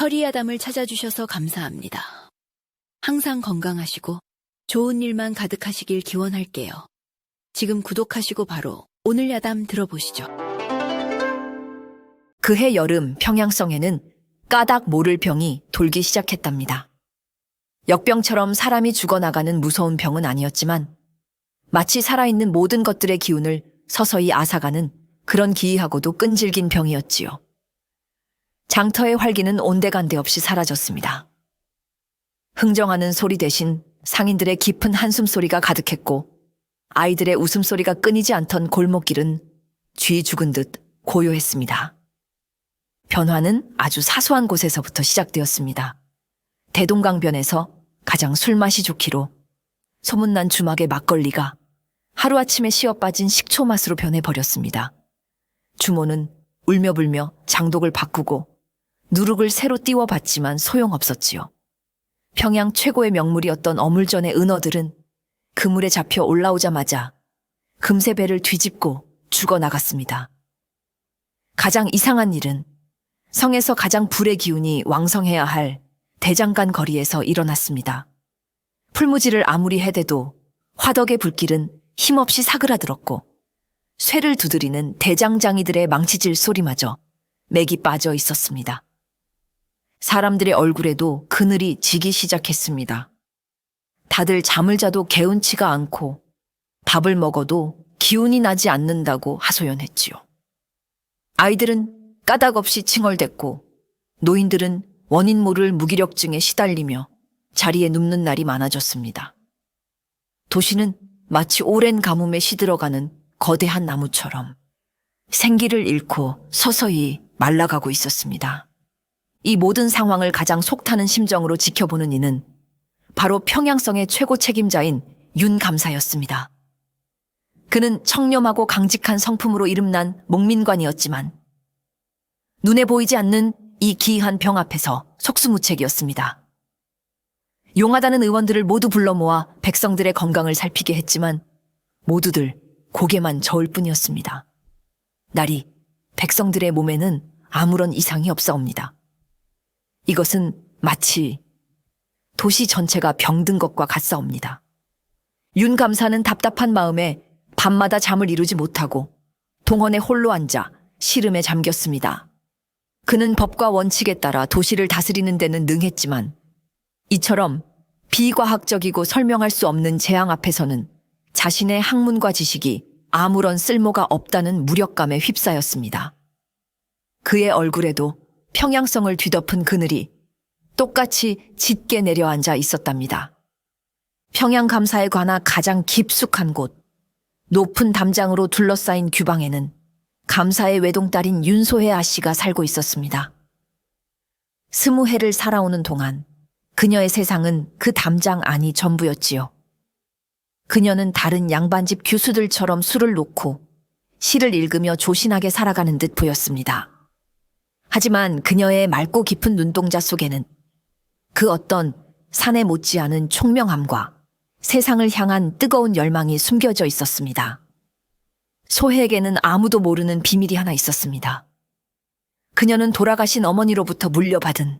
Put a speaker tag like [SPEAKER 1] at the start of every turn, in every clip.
[SPEAKER 1] 허리야담을 찾아주셔서 감사합니다. 항상 건강하시고 좋은 일만 가득하시길 기원할게요. 지금 구독하시고 바로 오늘 야담 들어보시죠.
[SPEAKER 2] 그해 여름 평양성에는 까닭 모를 병이 돌기 시작했답니다. 역병처럼 사람이 죽어나가는 무서운 병은 아니었지만 마치 살아있는 모든 것들의 기운을 서서히 앗아가는 그런 기이하고도 끈질긴 병이었지요. 장터의 활기는 온데간데 없이 사라졌습니다. 흥정하는 소리 대신 상인들의 깊은 한숨소리가 가득했고 아이들의 웃음소리가 끊이지 않던 골목길은 쥐 죽은 듯 고요했습니다. 변화는 아주 사소한 곳에서부터 시작되었습니다. 대동강변에서 가장 술맛이 좋기로 소문난 주막의 막걸리가 하루아침에 씌어빠진 식초 맛으로 변해버렸습니다. 주모는 울며불며 장독을 바꾸고 누룩을 새로 띄워봤지만 소용없었지요. 평양 최고의 명물이었던 어물전의 은어들은 그물에 잡혀 올라오자마자 금세 배를 뒤집고 죽어나갔습니다. 가장 이상한 일은 성에서 가장 불의 기운이 왕성해야 할 대장간 거리에서 일어났습니다. 풀무지를 아무리 해대도 화덕의 불길은 힘없이 사그라들었고 쇠를 두드리는 대장장이들의 망치질 소리마저 맥이 빠져 있었습니다. 사람들의 얼굴에도 그늘이 지기 시작했습니다. 다들 잠을 자도 개운치가 않고 밥을 먹어도 기운이 나지 않는다고 하소연했지요. 아이들은 까닭없이 칭얼댔고 노인들은 원인 모를 무기력증에 시달리며 자리에 눕는 날이 많아졌습니다. 도시는 마치 오랜 가뭄에 시들어가는 거대한 나무처럼 생기를 잃고 서서히 말라가고 있었습니다. 이 모든 상황을 가장 속타는 심정으로 지켜보는 이는 바로 평양성의 최고 책임자인 윤 감사였습니다. 그는 청렴하고 강직한 성품으로 이름난 목민관이었지만 눈에 보이지 않는 이 기이한 병 앞에서 속수무책이었습니다. 용하다는 의원들을 모두 불러 모아 백성들의 건강을 살피게 했지만 모두들 고개만 저을 뿐이었습니다. 날이 백성들의 몸에는 아무런 이상이 없사옵니다. 이것은 마치 도시 전체가 병든 것과 같사옵니다. 윤 감사는 답답한 마음에 밤마다 잠을 이루지 못하고 동원에 홀로 앉아 시름에 잠겼습니다. 그는 법과 원칙에 따라 도시를 다스리는 데는 능했지만 이처럼 비과학적이고 설명할 수 없는 재앙 앞에서는 자신의 학문과 지식이 아무런 쓸모가 없다는 무력감에 휩싸였습니다. 그의 얼굴에도 평양성을 뒤덮은 그늘이 똑같이 짙게 내려앉아 있었답니다. 평양 감사에 관한 가장 깊숙한 곳, 높은 담장으로 둘러싸인 규방에는 감사의 외동딸인 윤소혜 아씨가 살고 있었습니다. 20해를 살아오는 동안 그녀의 세상은 그 담장 안이 전부였지요. 그녀는 다른 양반집 교수들처럼 술을 놓고 시를 읽으며 조신하게 살아가는 듯 보였습니다. 하지만 그녀의 맑고 깊은 눈동자 속에는 그 어떤 산에 못지않은 총명함과 세상을 향한 뜨거운 열망이 숨겨져 있었습니다. 소혜에게는 아무도 모르는 비밀이 하나 있었습니다. 그녀는 돌아가신 어머니로부터 물려받은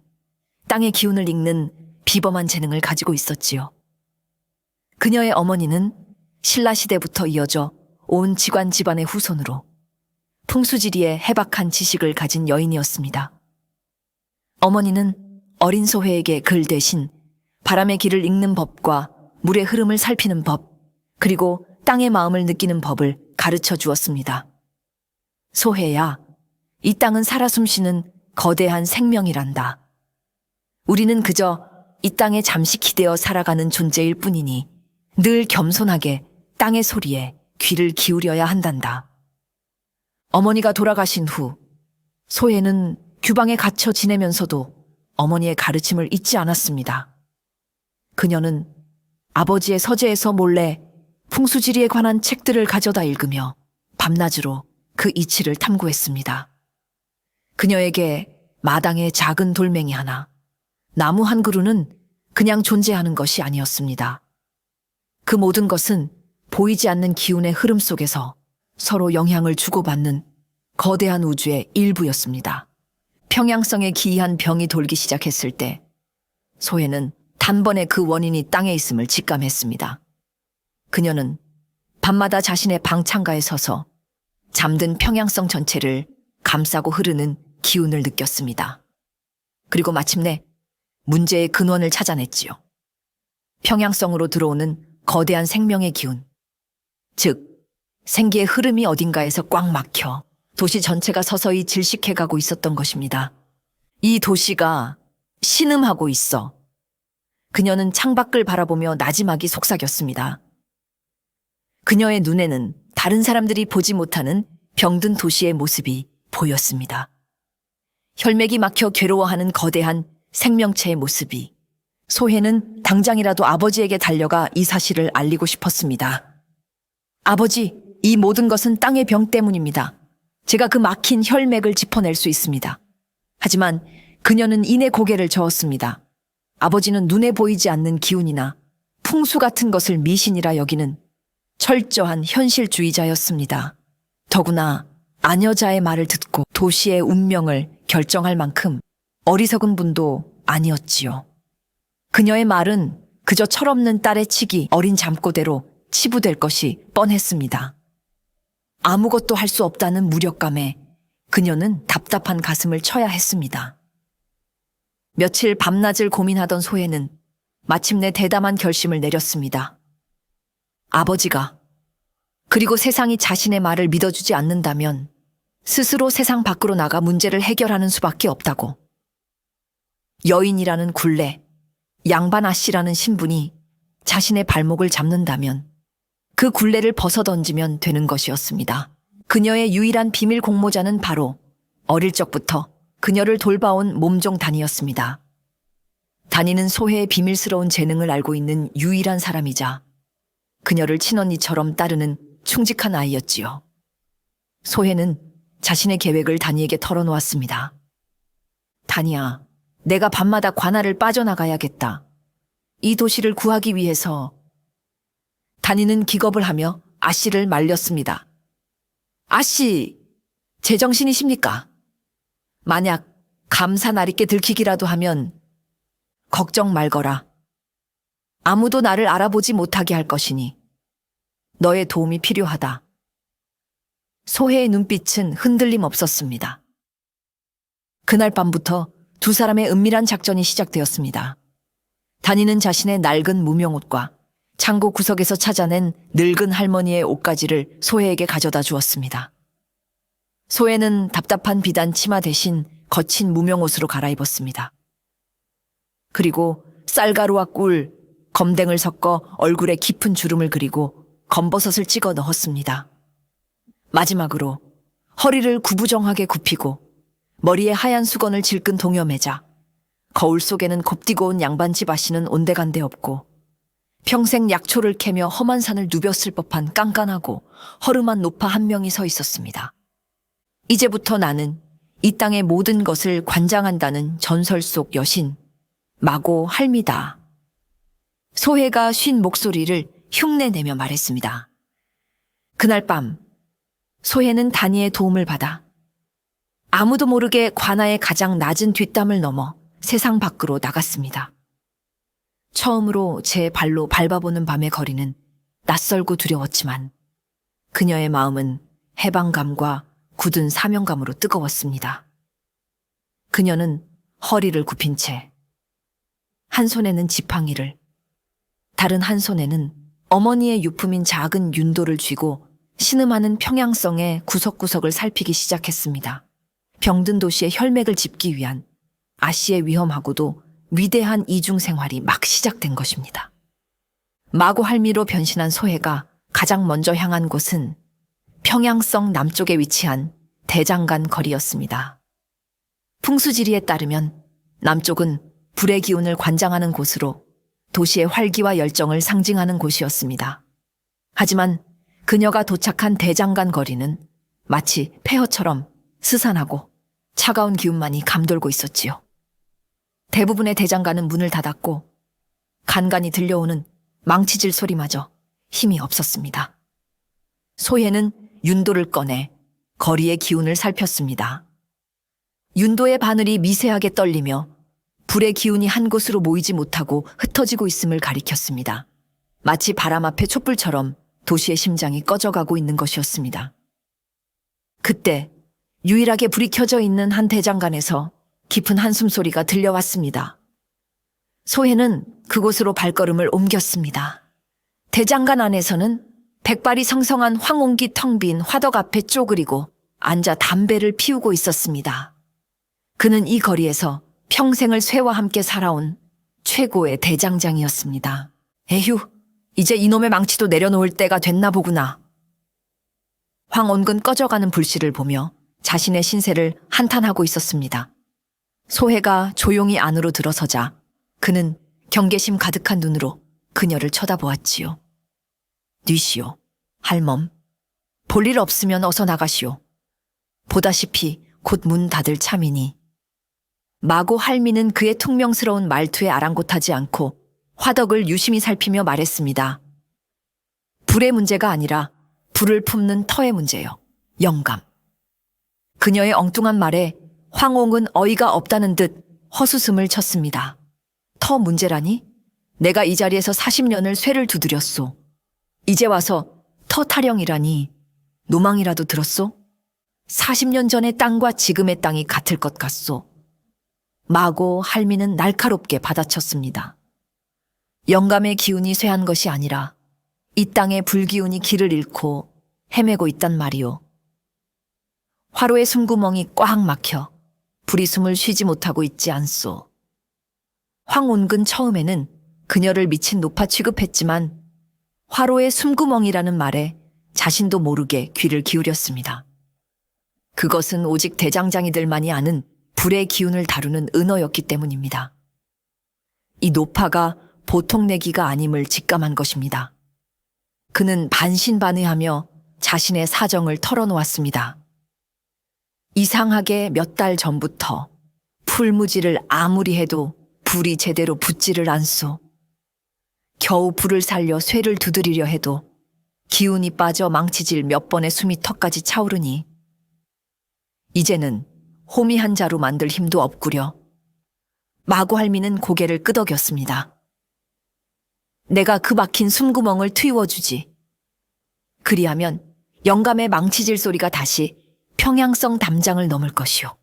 [SPEAKER 2] 땅의 기운을 읽는 비범한 재능을 가지고 있었지요. 그녀의 어머니는 신라시대부터 이어져 온 지관 집안의 후손으로 풍수지리에 해박한 지식을 가진 여인이었습니다. 어머니는 어린 소혜에게 글 대신 바람의 길을 읽는 법과 물의 흐름을 살피는 법, 그리고 땅의 마음을 느끼는 법을 가르쳐 주었습니다. 소혜야, 이 땅은 살아 숨쉬는 거대한 생명이란다. 우리는 그저 이 땅에 잠시 기대어 살아가는 존재일 뿐이니 늘 겸손하게 땅의 소리에 귀를 기울여야 한단다. 어머니가 돌아가신 후 소혜는 규방에 갇혀 지내면서도 어머니의 가르침을 잊지 않았습니다. 그녀는 아버지의 서재에서 몰래 풍수지리에 관한 책들을 가져다 읽으며 밤낮으로 그 이치를 탐구했습니다. 그녀에게 마당에 작은 돌멩이 하나, 나무 한 그루는 그냥 존재하는 것이 아니었습니다. 그 모든 것은 보이지 않는 기운의 흐름 속에서 서로 영향을 주고받는 거대한 우주의 일부였습니다. 평양성에 기이한 병이 돌기 시작했을 때 소혜는 단번에 그 원인이 땅에 있음을 직감했습니다. 그녀는 밤마다 자신의 방 창가에 서서 잠든 평양성 전체를 감싸고 흐르는 기운을 느꼈습니다. 그리고 마침내 문제의 근원을 찾아냈지요. 평양성으로 들어오는 거대한 생명의 기운, 즉 생기의 흐름이 어딘가에서 꽉 막혀 도시 전체가 서서히 질식해가고 있었던 것입니다. 이 도시가 신음하고 있어. 그녀는 창밖을 바라보며 나지막이 속삭였습니다. 그녀의 눈에는 다른 사람들이 보지 못하는 병든 도시의 모습이 보였습니다. 혈맥이 막혀 괴로워하는 거대한 생명체의 모습이. 소혜는 당장이라도 아버지에게 달려가 이 사실을 알리고 싶었습니다. 아버지, 이 모든 것은 땅의 병 때문입니다. 제가 그 막힌 혈맥을 짚어낼 수 있습니다. 하지만 그녀는 이내 고개를 저었습니다. 아버지는 눈에 보이지 않는 기운이나 풍수 같은 것을 미신이라 여기는 철저한 현실주의자였습니다. 더구나 아녀자의 말을 듣고 도시의 운명을 결정할 만큼 어리석은 분도 아니었지요. 그녀의 말은 그저 철없는 딸의 치기 어린 잠꼬대로 치부될 것이 뻔했습니다. 아무것도 할 수 없다는 무력감에 그녀는 답답한 가슴을 쳐야 했습니다. 며칠 밤낮을 고민하던 소혜는 마침내 대담한 결심을 내렸습니다. 아버지가, 그리고 세상이 자신의 말을 믿어주지 않는다면 스스로 세상 밖으로 나가 문제를 해결하는 수밖에 없다고. 여인이라는 굴레, 양반 아씨라는 신분이 자신의 발목을 잡는다면 그 굴레를 벗어던지면 되는 것이었습니다. 그녀의 유일한 비밀 공모자는 바로 어릴 적부터 그녀를 돌봐온 몸종 단이였습니다. 단이는 소혜의 비밀스러운 재능을 알고 있는 유일한 사람이자 그녀를 친언니처럼 따르는 충직한 아이였지요. 소혜는 자신의 계획을 단이에게 털어놓았습니다. 단이야, 내가 밤마다 관할을 빠져나가야겠다. 이 도시를 구하기 위해서. 단이는 기겁을 하며 아씨를 말렸습니다. 아씨, 제정신이십니까? 만약 감사 나리께 들키기라도 하면 걱정 말거라. 아무도 나를 알아보지 못하게 할 것이니 너의 도움이 필요하다. 소혜의 눈빛은 흔들림 없었습니다. 그날 밤부터 두 사람의 은밀한 작전이 시작되었습니다. 단이는 자신의 낡은 무명옷과 창고 구석에서 찾아낸 늙은 할머니의 옷가지를 소혜에게 가져다 주었습니다. 소혜는 답답한 비단 치마 대신 거친 무명옷으로 갈아입었습니다. 그리고 쌀가루와 꿀, 검댕을 섞어 얼굴에 깊은 주름을 그리고 검버섯을 찍어 넣었습니다. 마지막으로 허리를 구부정하게 굽히고 머리에 하얀 수건을 질끈 동여매자 거울 속에는 곱디고 온 양반집 아씨는 온데간데 없고 평생 약초를 캐며 험한 산을 누볐을 법한 깐깐하고 허름한 노파 한 명이 서 있었습니다. 이제부터 나는 이 땅의 모든 것을 관장한다는 전설 속 여신, 마고 할미다. 소혜가 쉰 목소리를 흉내내며 말했습니다. 그날 밤 소혜는 단이의 도움을 받아 아무도 모르게 관아의 가장 낮은 뒷담을 넘어 세상 밖으로 나갔습니다. 처음으로 제 발로 밟아보는 밤의 거리는 낯설고 두려웠지만 그녀의 마음은 해방감과 굳은 사명감으로 뜨거웠습니다. 그녀는 허리를 굽힌 채 한 손에는 지팡이를, 다른 한 손에는 어머니의 유품인 작은 윤도를 쥐고 신음하는 평양성의 구석구석을 살피기 시작했습니다. 병든 도시의 혈맥을 짚기 위한 아씨의 위험하고도 위대한 이중 생활이 막 시작된 것입니다. 마고 할미로 변신한 소혜가 가장 먼저 향한 곳은 평양성 남쪽에 위치한 대장간 거리였습니다. 풍수지리에 따르면 남쪽은 불의 기운을 관장하는 곳으로 도시의 활기와 열정을 상징하는 곳이었습니다. 하지만 그녀가 도착한 대장간 거리는 마치 폐허처럼 스산하고 차가운 기운만이 감돌고 있었지요. 대부분의 대장간은 문을 닫았고 간간이 들려오는 망치질 소리마저 힘이 없었습니다. 소혜는 윤도를 꺼내 거리의 기운을 살폈습니다. 윤도의 바늘이 미세하게 떨리며 불의 기운이 한 곳으로 모이지 못하고 흩어지고 있음을 가리켰습니다. 마치 바람 앞에 촛불처럼 도시의 심장이 꺼져가고 있는 것이었습니다. 그때 유일하게 불이 켜져 있는 한 대장간에서 깊은 한숨 소리가 들려왔습니다. 소혜는 그곳으로 발걸음을 옮겼습니다. 대장간 안에서는 백발이 성성한 황혼기 텅 빈 화덕 앞에 쪼그리고 앉아 담배를 피우고 있었습니다. 그는 이 거리에서 평생을 쇠와 함께 살아온 최고의 대장장이었습니다. 에휴, 이제 이놈의 망치도 내려놓을 때가 됐나 보구나. 황온근 꺼져가는 불씨를 보며 자신의 신세를 한탄하고 있었습니다. 소혜가 조용히 안으로 들어서자 그는 경계심 가득한 눈으로 그녀를 쳐다보았지요. 뉘시오, 할멈. 볼일 없으면 어서 나가시오. 보다시피 곧 문 닫을 참이니. 마고 할미는 그의 퉁명스러운 말투에 아랑곳하지 않고 화덕을 유심히 살피며 말했습니다. 불의 문제가 아니라 불을 품는 터의 문제요. 영감. 그녀의 엉뚱한 말에 황홍은 어이가 없다는 듯 헛웃음을 쳤습니다. 터 문제라니? 내가 이 자리에서 40년을 쇠를 두드렸소. 이제 와서 터 타령이라니 노망이라도 들었소? 40년 전의 땅과 지금의 땅이 같을 것 같소. 마고 할미는 날카롭게 받아쳤습니다. 영감의 기운이 쇠한 것이 아니라 이 땅의 불기운이 길을 잃고 헤매고 있단 말이오. 화로의 숨구멍이 꽉 막혀 불이 숨을 쉬지 못하고 있지 않소. 황온근 처음에는 그녀를 미친 노파 취급했지만 화로의 숨구멍이라는 말에 자신도 모르게 귀를 기울였습니다. 그것은 오직 대장장이들만이 아는 불의 기운을 다루는 은어였기 때문입니다. 이 노파가 보통 내기가 아님을 직감한 것입니다. 그는 반신반의하며 자신의 사정을 털어놓았습니다. 이상하게 몇 달 전부터 풀무지를 아무리 해도 불이 제대로 붙지를 않소. 겨우 불을 살려 쇠를 두드리려 해도 기운이 빠져 망치질 몇 번의 숨이 턱까지 차오르니 이제는 호미 한 자루 만들 힘도 없구려. 마고 할미는 고개를 끄덕였습니다. 내가 그 막힌 숨구멍을 트이워주지. 그리하면 영감의 망치질 소리가 다시 평양성 담장을 넘을 것이오.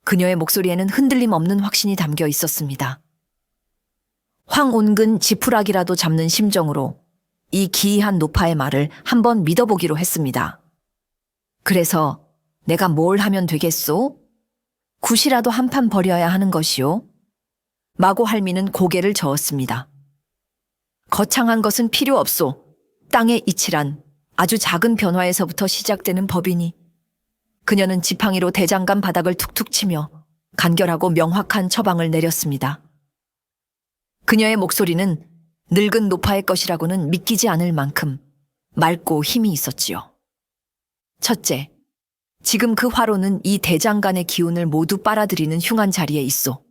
[SPEAKER 2] 그녀의 목소리에는 흔들림 없는 확신이 담겨 있었습니다. 황온근 지푸라기라도 잡는 심정으로 이 기이한 노파의 말을 한번 믿어보기로 했습니다. 그래서 내가 뭘 하면 되겠소? 굿이라도 한 판 버려야 하는 것이오. 마고 할미는 고개를 저었습니다. 거창한 것은 필요 없소. 땅의 이치란 아주 작은 변화에서부터 시작되는 법이니. 그녀는 지팡이로 대장간 바닥을 툭툭 치며 간결하고 명확한 처방을 내렸습니다. 그녀의 목소리는 늙은 노파의 것이라고는 믿기지 않을 만큼 맑고 힘이 있었지요. 첫째, 지금 그 화로는 이 대장간의 기운을 모두 빨아들이는 흉한 자리에 있소.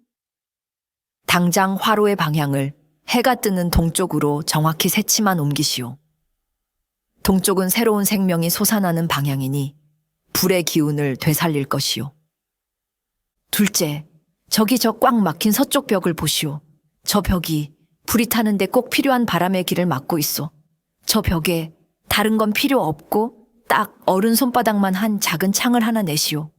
[SPEAKER 2] 당장 화로의 방향을 해가 뜨는 동쪽으로 정확히 새치만 옮기시오. 동쪽은 새로운 생명이 솟아나는 방향이니 불의 기운을 되살릴 것이오. 둘째, 저기 저 꽉 막힌 서쪽 벽을 보시오. 저 벽이 불이 타는데 꼭 필요한 바람의 길을 막고 있소. 저 벽에 다른 건 필요 없고 딱 어른 손바닥만 한 작은 창을 하나 내시오.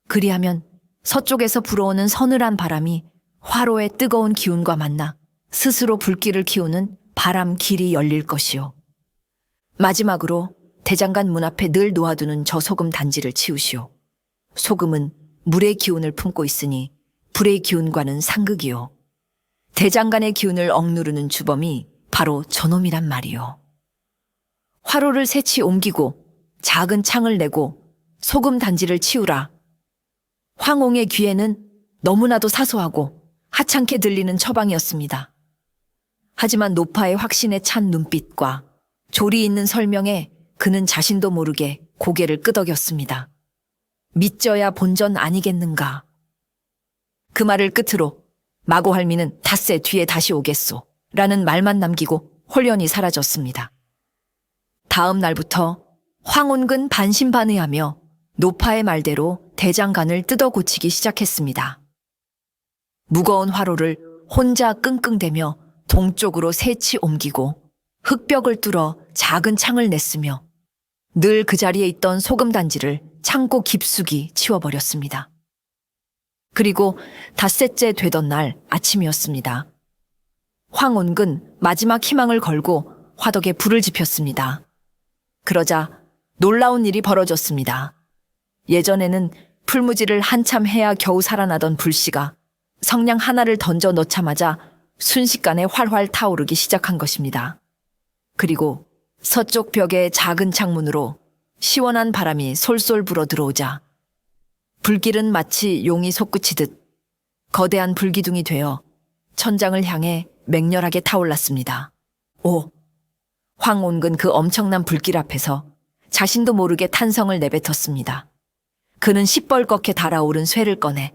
[SPEAKER 2] 그리하면 서쪽에서 불어오는 서늘한 바람이 화로의 뜨거운 기운과 만나 스스로 불길을 키우는 바람 길이 열릴 것이오. 마지막으로 대장간 문 앞에 늘 놓아두는 저 소금 단지를 치우시오. 소금은 물의 기운을 품고 있으니 불의 기운과는 상극이오. 대장간의 기운을 억누르는 주범이 바로 저놈이란 말이오. 화로를 새치 옮기고 작은 창을 내고 소금 단지를 치우라. 황홍의 귀에는 너무나도 사소하고 하찮게 들리는 처방이었습니다. 하지만 노파의 확신에 찬 눈빛과 조리 있는 설명에 그는 자신도 모르게 고개를 끄덕였습니다. 믿져야 본전 아니겠는가. 그 말을 끝으로 마고 할미는 닷새 뒤에 다시 오겠소 라는 말만 남기고 홀연히 사라졌습니다. 다음 날부터 황온근 반신반의하며 노파의 말대로 대장간을 뜯어 고치기 시작했습니다. 무거운 화로를 혼자 끙끙대며 동쪽으로 새치 옮기고 흙벽을 뚫어 작은 창을 냈으며 늘 그 자리에 있던 소금단지를 창고 깊숙이 치워버렸습니다. 그리고 닷새째 되던 날 아침이었습니다. 황온근 마지막 희망을 걸고 화덕에 불을 지폈습니다. 그러자 놀라운 일이 벌어졌습니다. 예전에는 풀무지를 한참 해야 겨우 살아나던 불씨가 성냥 하나를 던져 넣자마자 순식간에 활활 타오르기 시작한 것입니다. 그리고 서쪽 벽의 작은 창문으로 시원한 바람이 솔솔 불어 들어오자 불길은 마치 용이 솟구치듯 거대한 불기둥이 되어 천장을 향해 맹렬하게 타올랐습니다. 오! 황온근 그 엄청난 불길 앞에서 자신도 모르게 탄성을 내뱉었습니다. 그는 시뻘겋게 달아오른 쇠를 꺼내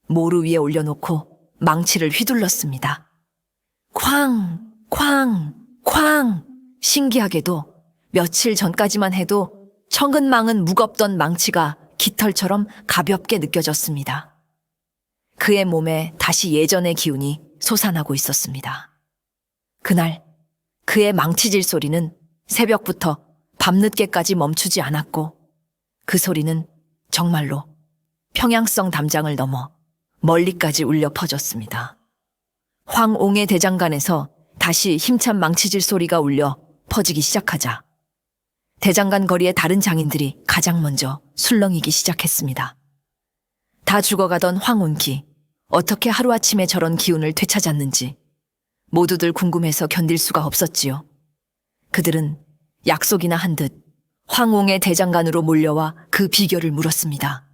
[SPEAKER 2] 모루 위에 올려놓고 망치를 휘둘렀습니다. 쾅! 쾅! 쾅! 신기하게도 며칠 전까지만 해도 천근망은 무겁던 망치가 깃털처럼 가볍게 느껴졌습니다. 그의 몸에 다시 예전의 기운이 솟아나고 있었습니다. 그날 그의 망치질 소리는 새벽부터 밤늦게까지 멈추지 않았고 그 소리는 정말로 평양성 담장을 넘어 멀리까지 울려 퍼졌습니다. 황옹의 대장간에서 다시 힘찬 망치질 소리가 울려 퍼지기 시작하자 대장간 거리의 다른 장인들이 가장 먼저 술렁이기 시작했습니다. 다 죽어가던 황온기, 어떻게 하루아침에 저런 기운을 되찾았는지 모두들 궁금해서 견딜 수가 없었지요. 그들은 약속이나 한 듯 황옹의 대장간으로 몰려와 그 비결을 물었습니다.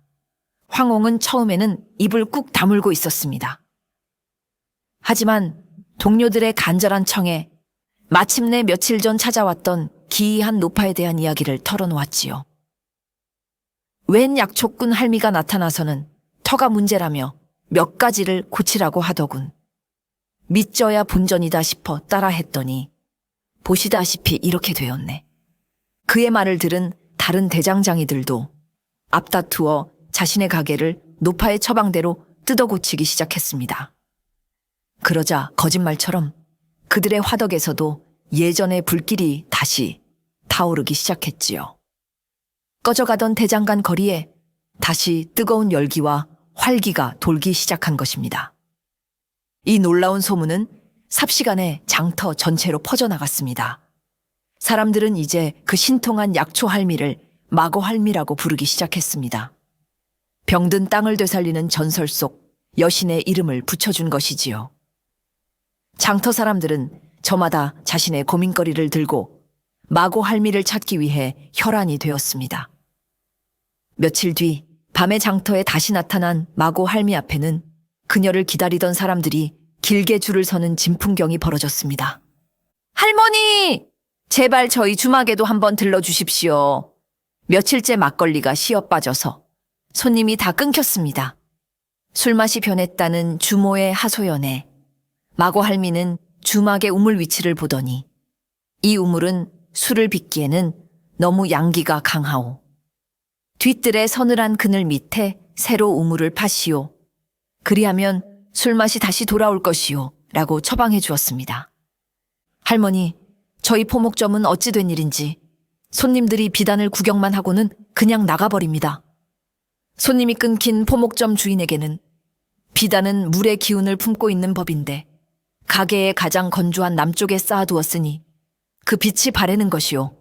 [SPEAKER 2] 황옹은 처음에는 입을 꾹 다물고 있었습니다. 하지만 동료들의 간절한 청에 마침내 며칠 전 찾아왔던 기이한 노파에 대한 이야기를 털어놓았지요. 웬 약초꾼 할미가 나타나서는 터가 문제라며 몇 가지를 고치라고 하더군. 믿져야 본전이다 싶어 따라했더니 보시다시피 이렇게 되었네. 그의 말을 들은 다른 대장장이들도 앞다투어 자신의 가게를 노파의 처방대로 뜯어 고치기 시작했습니다. 그러자 거짓말처럼 그들의 화덕에서도 예전의 불길이 다시 타오르기 시작했지요. 꺼져가던 대장간 거리에 다시 뜨거운 열기와 활기가 돌기 시작한 것입니다. 이 놀라운 소문은 삽시간에 장터 전체로 퍼져나갔습니다. 사람들은 이제 그 신통한 약초 할미를 마고 할미라고 부르기 시작했습니다. 병든 땅을 되살리는 전설 속 여신의 이름을 붙여준 것이지요. 장터 사람들은 저마다 자신의 고민거리를 들고 마고 할미를 찾기 위해 혈안이 되었습니다. 며칠 뒤 밤의 장터에 다시 나타난 마고 할미 앞에는 그녀를 기다리던 사람들이 길게 줄을 서는 진풍경이 벌어졌습니다. 할머니! 제발 저희 주막에도 한번 들러주십시오. 며칠째 막걸리가 시어 빠져서 손님이 다 끊겼습니다. 술맛이 변했다는 주모의 하소연에 마고 할미는 주막의 우물 위치를 보더니 이 우물은 술을 빚기에는 너무 양기가 강하오. 뒤뜰의 서늘한 그늘 밑에 새로 우물을 파시오. 그리하면 술맛이 다시 돌아올 것이오. 라고 처방해 주었습니다. 할머니, 저희 포목점은 어찌 된 일인지 손님들이 비단을 구경만 하고는 그냥 나가버립니다. 손님이 끊긴 포목점 주인에게는 비단은 물의 기운을 품고 있는 법인데 가게의 가장 건조한 남쪽에 쌓아두었으니 그 빛이 바래는 것이오.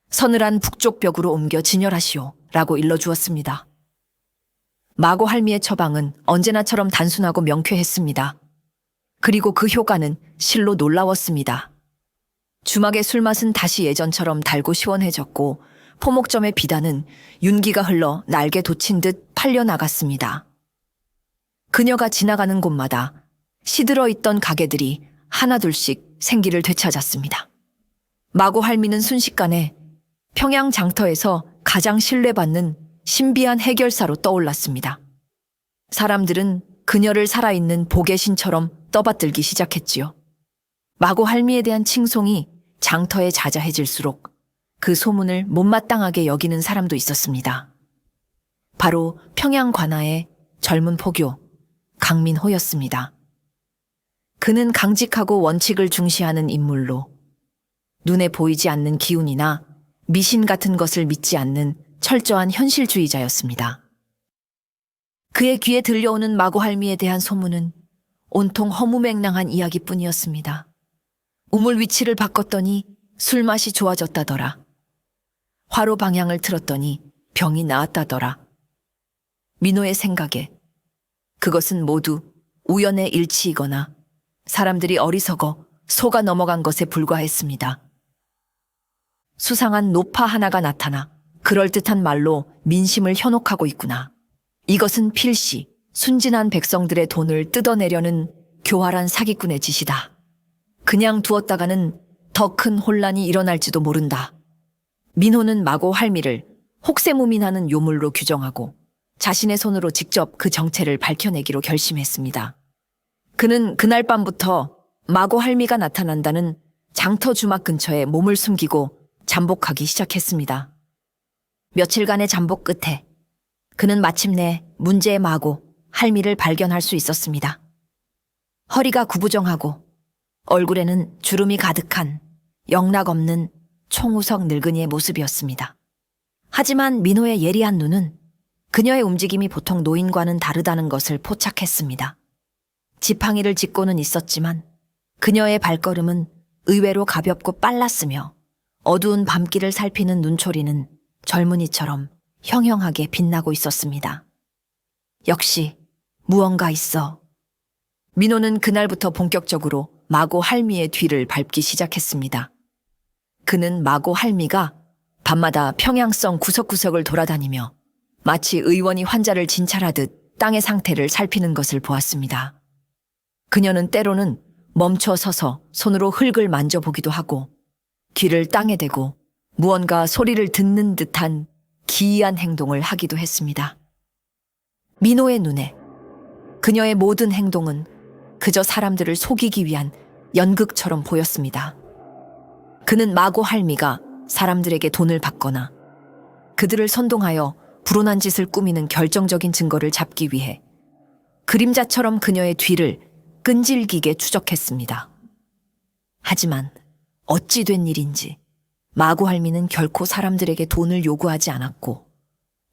[SPEAKER 2] 서늘한 북쪽 벽으로 옮겨 진열하시오. 라고 일러주었습니다. 마고 할미의 처방은 언제나처럼 단순하고 명쾌했습니다. 그리고 그 효과는 실로 놀라웠습니다. 주막의 술맛은 다시 예전처럼 달고 시원해졌고 포목점의 비단은 윤기가 흘러 날개 돋친 듯 팔려나갔습니다. 그녀가 지나가는 곳마다 시들어 있던 가게들이 하나둘씩 생기를 되찾았습니다. 마고 할미는 순식간에 평양 장터에서 가장 신뢰받는 신비한 해결사로 떠올랐습니다. 사람들은 그녀를 살아있는 복의 신처럼 떠받들기 시작했지요. 마고 할미에 대한 칭송이 장터에 자자해질수록 그 소문을 못마땅하게 여기는 사람도 있었습니다. 바로 평양 관아의 젊은 포교 강민호였습니다. 그는 강직하고 원칙을 중시하는 인물로 눈에 보이지 않는 기운이나 미신 같은 것을 믿지 않는 철저한 현실주의자였습니다. 그의 귀에 들려오는 마고할미에 대한 소문은 온통 허무맹랑한 이야기뿐이었습니다. 우물 위치를 바꿨더니 술맛이 좋아졌다더라. 화로 방향을 틀었더니 병이 나았다더라. 민호의 생각에 그것은 모두 우연의 일치이거나 사람들이 어리석어 속아 넘어간 것에 불과했습니다. 수상한 노파 하나가 나타나 그럴듯한 말로 민심을 현혹하고 있구나. 이것은 필시 순진한 백성들의 돈을 뜯어내려는 교활한 사기꾼의 짓이다. 그냥 두었다가는 더 큰 혼란이 일어날지도 모른다. 민호는 마고 할미를 혹세무민하는 요물로 규정하고 자신의 손으로 직접 그 정체를 밝혀내기로 결심했습니다. 그는 그날 밤부터 마고 할미가 나타난다는 장터 주막 근처에 몸을 숨기고 잠복하기 시작했습니다. 며칠간의 잠복 끝에 그는 마침내 문제의 마고 할미를 발견할 수 있었습니다. 허리가 구부정하고 얼굴에는 주름이 가득한 영락없는 총우석 늙은이의 모습이었습니다. 하지만 민호의 예리한 눈은 그녀의 움직임이 보통 노인과는 다르다는 것을 포착했습니다. 지팡이를 짚고는 있었지만 그녀의 발걸음은 의외로 가볍고 빨랐으며 어두운 밤길을 살피는 눈초리는 젊은이처럼 형형하게 빛나고 있었습니다. 역시 무언가 있어. 민호는 그날부터 본격적으로 마고 할미의 뒤를 밟기 시작했습니다. 그는 마고 할미가 밤마다 평양성 구석구석을 돌아다니며 마치 의원이 환자를 진찰하듯 땅의 상태를 살피는 것을 보았습니다. 그녀는 때로는 멈춰 서서 손으로 흙을 만져보기도 하고 귀를 땅에 대고 무언가 소리를 듣는 듯한 기이한 행동을 하기도 했습니다. 민호의 눈에 그녀의 모든 행동은 그저 사람들을 속이기 위한 연극처럼 보였습니다. 그는 마고 할미가 사람들에게 돈을 받거나 그들을 선동하여 불온한 짓을 꾸미는 결정적인 증거를 잡기 위해 그림자처럼 그녀의 뒤를 끈질기게 추적했습니다. 하지만 어찌 된 일인지 마고 할미는 결코 사람들에게 돈을 요구하지 않았고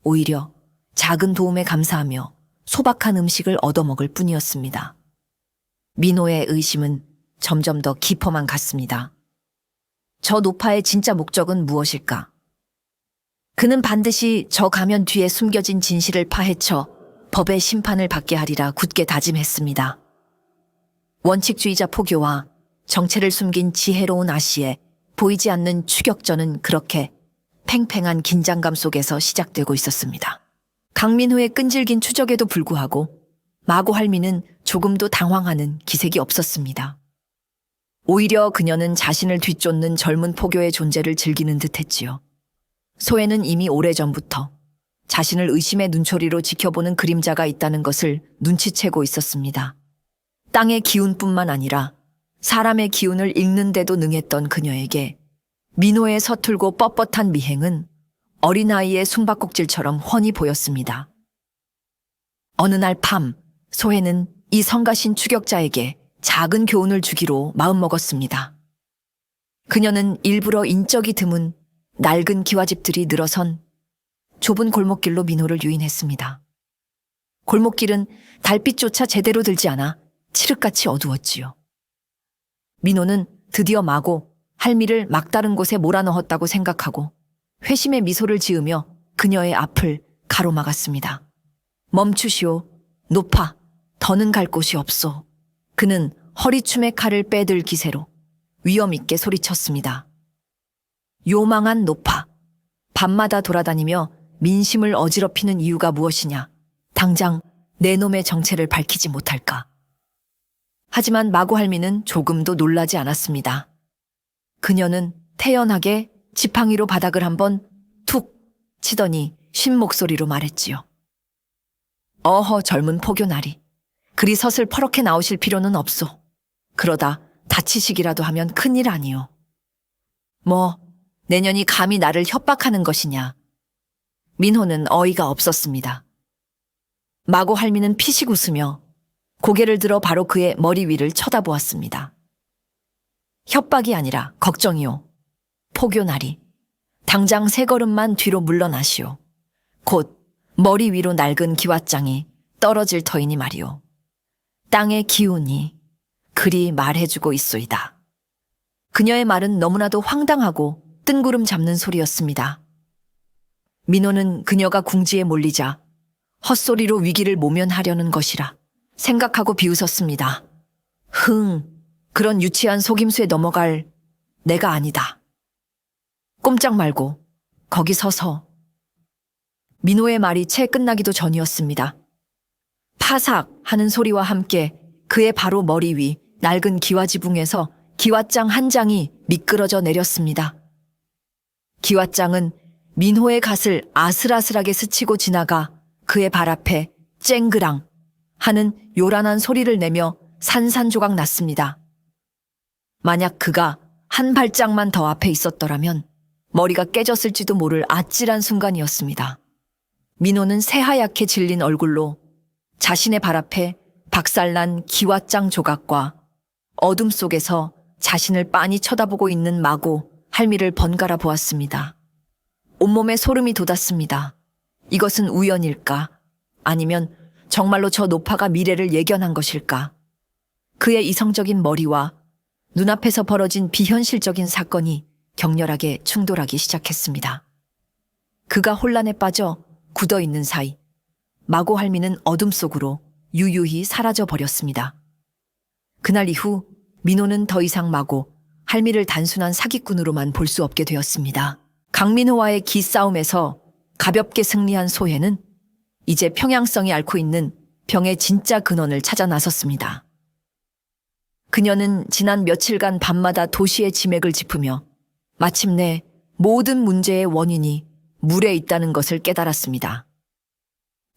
[SPEAKER 2] 오히려 작은 도움에 감사하며 소박한 음식을 얻어먹을 뿐이었습니다. 민호의 의심은 점점 더 깊어만 갔습니다. 저 노파의 진짜 목적은 무엇일까? 그는 반드시 저 가면 뒤에 숨겨진 진실을 파헤쳐 법의 심판을 받게 하리라 굳게 다짐했습니다. 원칙주의자 포교와 정체를 숨긴 지혜로운 아씨의 보이지 않는 추격전은 그렇게 팽팽한 긴장감 속에서 시작되고 있었습니다. 강민호의 끈질긴 추적에도 불구하고 마고 할미는 조금도 당황하는 기색이 없었습니다. 오히려 그녀는 자신을 뒤쫓는 젊은 포교의 존재를 즐기는 듯했지요. 소에는 이미 오래전부터 자신을 의심의 눈초리로 지켜보는 그림자가 있다는 것을 눈치채고 있었습니다. 땅의 기운뿐만 아니라 사람의 기운을 읽는데도 능했던 그녀에게 민호의 서툴고 뻣뻣한 미행은 어린아이의 숨바꼭질처럼 훤히 보였습니다. 어느 날 밤, 소해는 이 성가신 추격자에게 작은 교훈을 주기로 마음먹었습니다. 그녀는 일부러 인적이 드문 낡은 기와집들이 늘어선 좁은 골목길로 민호를 유인했습니다. 골목길은 달빛조차 제대로 들지 않아 칠흑같이 어두웠지요. 민호는 드디어 마고 할미를 막다른 곳에 몰아넣었다고 생각하고 회심의 미소를 지으며 그녀의 앞을 가로막았습니다. 멈추시오. 노파, 더는 갈 곳이 없소. 그는 허리춤에 칼을 빼들 기세로 위엄있게 소리쳤습니다. 요망한 노파, 밤마다 돌아다니며 민심을 어지럽히는 이유가 무엇이냐? 당장 내 놈의 정체를 밝히지 못할까? 하지만 마고 할미는 조금도 놀라지 않았습니다. 그녀는 태연하게 지팡이로 바닥을 한번 툭 치더니 쉰 목소리로 말했지요. 어허 젊은 포교나리, 그리 서슬 퍼렇게 나오실 필요는 없소. 그러다 다치시기라도 하면 큰일 아니오. 뭐 내년이 감히 나를 협박하는 것이냐. 민호는 어이가 없었습니다. 마고 할미는 피식 웃으며 고개를 들어 바로 그의 머리 위를 쳐다보았습니다. 협박이 아니라 걱정이요. 포교나리. 당장 세 걸음만 뒤로 물러나시오. 곧 머리 위로 낡은 기왓장이 떨어질 터이니 말이오. 땅의 기운이 그리 말해주고 있소이다. 그녀의 말은 너무나도 황당하고 뜬구름 잡는 소리였습니다. 민호는 그녀가 궁지에 몰리자 헛소리로 위기를 모면하려는 것이라 생각하고 비웃었습니다. 그런 유치한 속임수에 넘어갈 내가 아니다. 꼼짝 말고 거기 서서. 민호의 말이 채 끝나기도 전이었습니다. 파삭 하는 소리와 함께 그의 바로 머리 위 낡은 기와지붕에서 기왓장 한 장이 미끄러져 내렸습니다. 기왓장은 민호의 갓을 아슬아슬하게 스치고 지나가 그의 발 앞에 쨍그랑 하는 요란한 소리를 내며 산산조각 났습니다. 만약 그가 한 발짝만 더 앞에 있었더라면 머리가 깨졌을지도 모를 아찔한 순간이었습니다. 민호는 새하얗게 질린 얼굴로 자신의 발 앞에 박살난 기왓장 조각과 어둠 속에서 자신을 빤히 쳐다보고 있는 마고 할미를 번갈아 보았습니다. 온몸에 소름이 돋았습니다. 이것은 우연일까? 아니면 정말로 저 노파가 미래를 예견한 것일까? 그의 이성적인 머리와 눈앞에서 벌어진 비현실적인 사건이 격렬하게 충돌하기 시작했습니다. 그가 혼란에 빠져 굳어있는 사이 마고 할미는 어둠 속으로 유유히 사라져 버렸습니다. 그날 이후 민호는 더 이상 마고 할미를 단순한 사기꾼으로만 볼 수 없게 되었습니다. 강민호와의 기싸움에서 가볍게 승리한 소혜는 이제 평양성이 앓고 있는 병의 진짜 근원을 찾아 나섰습니다. 그녀는 지난 며칠간 밤마다 도시의 지맥을 짚으며 마침내 모든 문제의 원인이 물에 있다는 것을 깨달았습니다.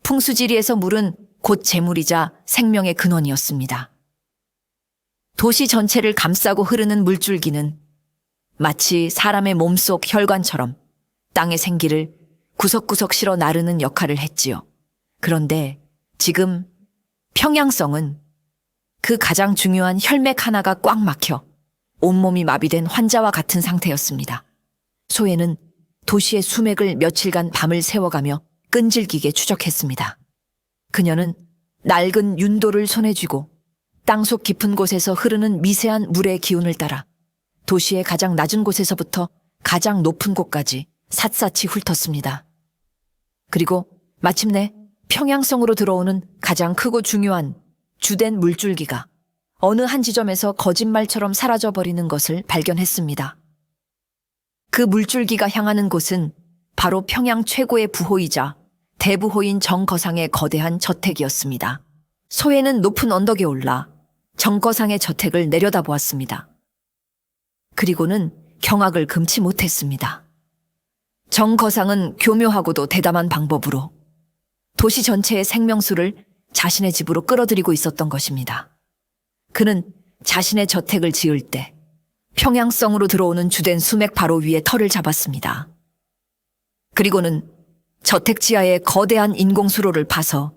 [SPEAKER 2] 풍수지리에서 물은 곧 재물이자 생명의 근원이었습니다. 도시 전체를 감싸고 흐르는 물줄기는 마치 사람의 몸속 혈관처럼 땅의 생기를 구석구석 실어 나르는 역할을 했지요. 그런데 지금 평양성은 그 가장 중요한 혈맥 하나가 꽉 막혀 온몸이 마비된 환자와 같은 상태였습니다. 소혜는 도시의 수맥을 며칠간 밤을 새워가며 끈질기게 추적했습니다. 그녀는 낡은 윤도를 손에 쥐고 땅속 깊은 곳에서 흐르는 미세한 물의 기운을 따라 도시의 가장 낮은 곳에서부터 가장 높은 곳까지 샅샅이 훑었습니다. 그리고 마침내 평양성으로 들어오는 가장 크고 중요한 주된 물줄기가 어느 한 지점에서 거짓말처럼 사라져버리는 것을 발견했습니다. 그 물줄기가 향하는 곳은 바로 평양 최고의 부호이자 대부호인 정거상의 거대한 저택이었습니다. 소혜는 높은 언덕에 올라 정거상의 저택을 내려다보았습니다. 그리고는 경악을 금치 못했습니다. 정거상은 교묘하고도 대담한 방법으로 도시 전체의 생명수를 자신의 집으로 끌어들이고 있었던 것입니다. 그는 자신의 저택을 지을 때 평양성으로 들어오는 주된 수맥 바로 위에 터를 잡았습니다. 그리고는 저택 지하의 거대한 인공수로를 파서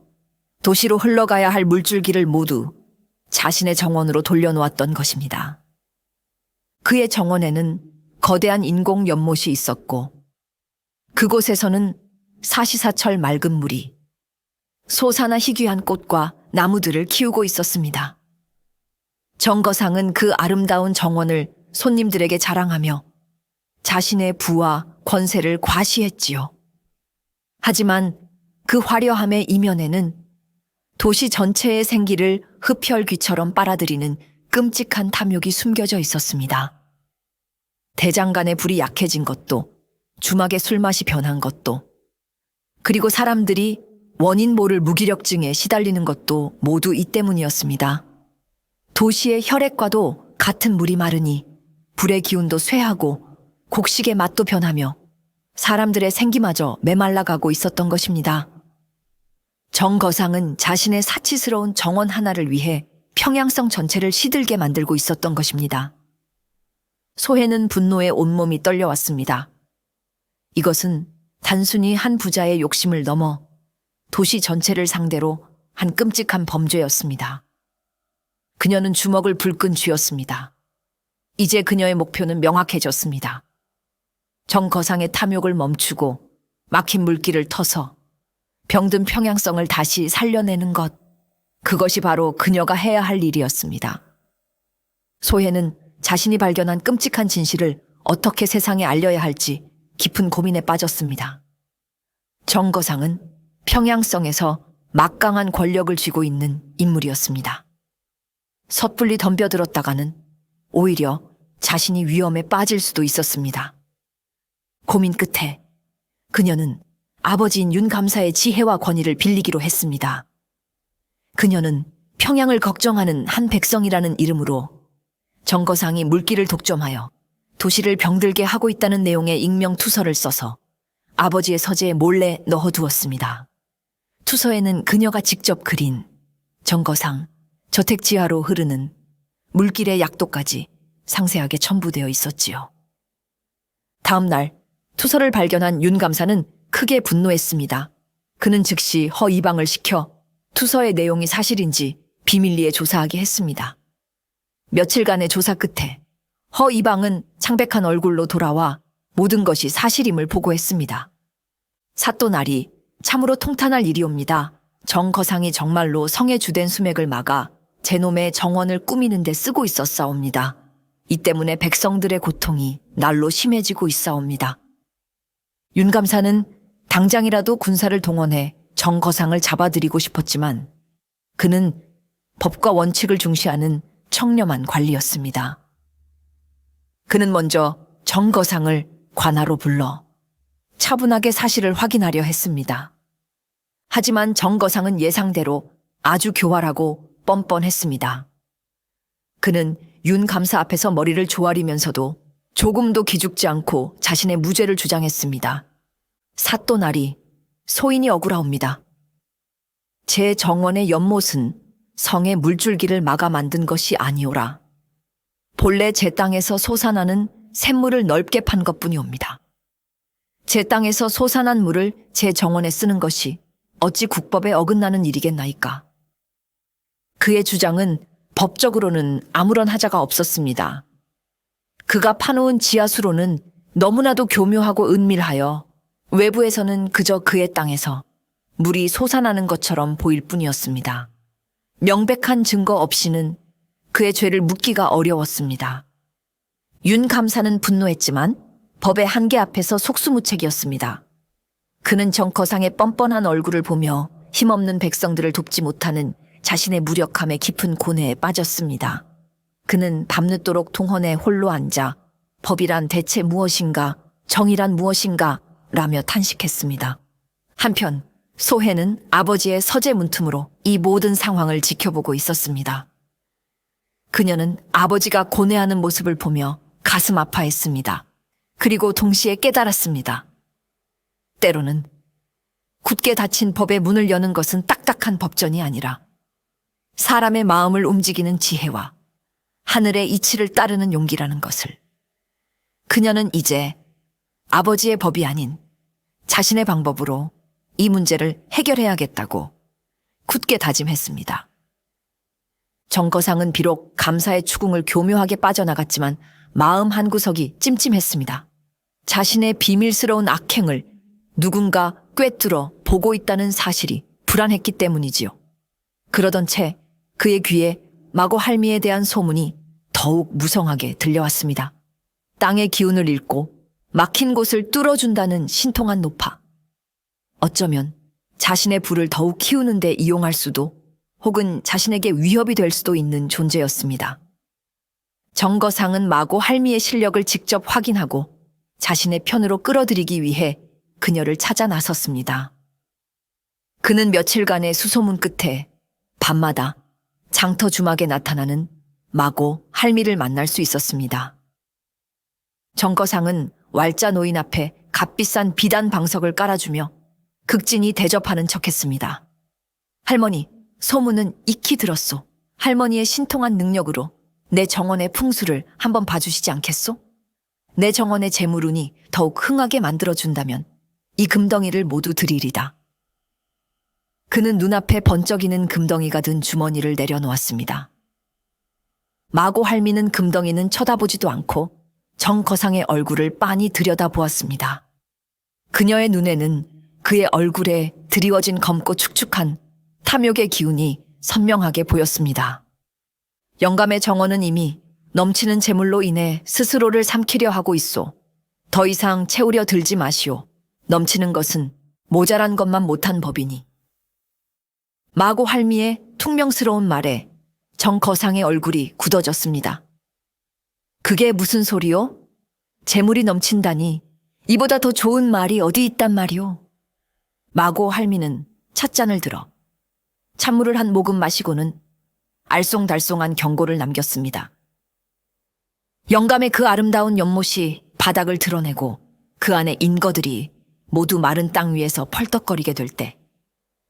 [SPEAKER 2] 도시로 흘러가야 할 물줄기를 모두 자신의 정원으로 돌려놓았던 것입니다. 그의 정원에는 거대한 인공 연못이 있었고 그곳에서는 사시사철 맑은 물이 소사나 희귀한 꽃과 나무들을 키우고 있었습니다. 정거상은 그 아름다운 정원을 손님들에게 자랑하며 자신의 부와 권세를 과시했지요. 하지만 그 화려함의 이면에는 도시 전체의 생기를 흡혈귀처럼 빨아들이는 끔찍한 탐욕이 숨겨져 있었습니다. 대장간의 불이 약해진 것도, 주막의 술맛이 변한 것도, 그리고 사람들이 원인 모를 무기력증에 시달리는 것도 모두 이 때문이었습니다. 도시의 혈액과도 같은 물이 마르니 불의 기운도 쇠하고 곡식의 맛도 변하며 사람들의 생기마저 메말라가고 있었던 것입니다. 정거상은 자신의 사치스러운 정원 하나를 위해 평양성 전체를 시들게 만들고 있었던 것입니다. 소혜는 분노에 온몸이 떨려왔습니다. 이것은 단순히 한 부자의 욕심을 넘어 도시 전체를 상대로 한 끔찍한 범죄였습니다. 그녀는 주먹을 불끈 쥐었습니다. 이제 그녀의 목표는 명확해졌습니다. 정거상의 탐욕을 멈추고 막힌 물길을 터서 병든 평양성을 다시 살려내는 것. 그것이 바로 그녀가 해야 할 일이었습니다. 소혜는 자신이 발견한 끔찍한 진실을 어떻게 세상에 알려야 할지 깊은 고민에 빠졌습니다. 정거상은 평양성에서 막강한 권력을 쥐고 있는 인물이었습니다. 섣불리 덤벼들었다가는 오히려 자신이 위험에 빠질 수도 있었습니다. 고민 끝에 그녀는 아버지인 윤 감사의 지혜와 권위를 빌리기로 했습니다. 그녀는 평양을 걱정하는 한 백성이라는 이름으로 정거상이 물길을 독점하여 도시를 병들게 하고 있다는 내용의 익명 투서를 써서 아버지의 서재에 몰래 넣어두었습니다. 투서에는 그녀가 직접 그린 정거상 저택 지하로 흐르는 물길의 약도까지 상세하게 첨부되어 있었지요. 다음 날 투서를 발견한 윤 감사는 크게 분노했습니다. 그는 즉시 허 이방을 시켜 투서의 내용이 사실인지 비밀리에 조사하게 했습니다. 며칠간의 조사 끝에 허 이방은 창백한 얼굴로 돌아와 모든 것이 사실임을 보고했습니다. 사또날이 참으로 통탄할 일이옵니다. 정거상이 정말로 성의 주된 수맥을 막아 제놈의 정원을 꾸미는 데 쓰고 있었사옵니다. 이 때문에 백성들의 고통이 날로 심해지고 있사옵니다. 윤 감사는 당장이라도 군사를 동원해 정거상을 잡아들이고 싶었지만 그는 법과 원칙을 중시하는 청렴한 관리였습니다. 그는 먼저 정거상을 관하로 불러 차분하게 사실을 확인하려 했습니다. 하지만 정거상은 예상대로 아주 교활하고 뻔뻔했습니다. 그는 윤 감사 앞에서 머리를 조아리면서도 조금도 기죽지 않고 자신의 무죄를 주장했습니다. 사또날이 소인이 억울하옵니다. 제 정원의 연못은 성의 물줄기를 막아 만든 것이 아니오라. 본래 제 땅에서 솟아나는 샘물을 넓게 판 것뿐이옵니다. 제 땅에서 솟아난 물을 제 정원에 쓰는 것이 어찌 국법에 어긋나는 일이겠나이까. 그의 주장은 법적으로는 아무런 하자가 없었습니다. 그가 파놓은 지하수로는 너무나도 교묘하고 은밀하여 외부에서는 그저 그의 땅에서 물이 솟아나는 것처럼 보일 뿐이었습니다. 명백한 증거 없이는 그의 죄를 묻기가 어려웠습니다. 윤 감사는 분노했지만 법의 한계 앞에서 속수무책이었습니다. 그는 정거상의 뻔뻔한 얼굴을 보며 힘없는 백성들을 돕지 못하는 자신의 무력함에 깊은 고뇌에 빠졌습니다. 그는 밤늦도록 동헌에 홀로 앉아 법이란 대체 무엇인가, 정의란 무엇인가 라며 탄식했습니다. 한편 소혜는 아버지의 서재 문틈으로 이 모든 상황을 지켜보고 있었습니다. 그녀는 아버지가 고뇌하는 모습을 보며 가슴 아파했습니다. 그리고 동시에 깨달았습니다. 때로는 굳게 닫힌 법의 문을 여는 것은 딱딱한 법전이 아니라 사람의 마음을 움직이는 지혜와 하늘의 이치를 따르는 용기라는 것을. 그녀는 이제 아버지의 법이 아닌 자신의 방법으로 이 문제를 해결해야겠다고 굳게 다짐했습니다. 정거상은 비록 감사의 추궁을 교묘하게 빠져나갔지만 마음 한구석이 찜찜했습니다. 자신의 비밀스러운 악행을 누군가 꿰뚫어 보고 있다는 사실이 불안했기 때문이지요. 그러던 채 그의 귀에 마고 할미에 대한 소문이 더욱 무성하게 들려왔습니다. 땅의 기운을 읽고 막힌 곳을 뚫어준다는 신통한 노파. 어쩌면 자신의 부를 더욱 키우는 데 이용할 수도 혹은 자신에게 위협이 될 수도 있는 존재였습니다. 정거상은 마고 할미의 실력을 직접 확인하고 자신의 편으로 끌어들이기 위해 그녀를 찾아 나섰습니다. 그는 며칠간의 수소문 끝에 밤마다 장터 주막에 나타나는 마고 할미를 만날 수 있었습니다. 정거상은 왈자 노인 앞에 값비싼 비단 방석을 깔아주며 극진히 대접하는 척했습니다. 할머니, 소문은 익히 들었소. 할머니의 신통한 능력으로 내 정원의 풍수를 한번 봐주시지 않겠소? 내 정원의 재물운이 더욱 흥하게 만들어준다면 이 금덩이를 모두 드리리다. 그는 눈앞에 번쩍이는 금덩이가 든 주머니를 내려놓았습니다. 마고 할미는 금덩이는 쳐다보지도 않고 정거상의 얼굴을 빤히 들여다보았습니다. 그녀의 눈에는 그의 얼굴에 드리워진 검고 축축한 탐욕의 기운이 선명하게 보였습니다. 영감의 정원은 이미 넘치는 재물로 인해 스스로를 삼키려 하고 있소. 더 이상 채우려 들지 마시오. 넘치는 것은 모자란 것만 못한 법이니. 마고 할미의 퉁명스러운 말에 정거상의 얼굴이 굳어졌습니다. 그게 무슨 소리요? 재물이 넘친다니 이보다 더 좋은 말이 어디 있단 말이오? 마고 할미는 찻잔을 들어 찬물을 한 모금 마시고는 알쏭달쏭한 경고를 남겼습니다. 영감의 그 아름다운 연못이 바닥을 드러내고 그 안에 인거들이 모두 마른 땅 위에서 펄떡거리게 될 때,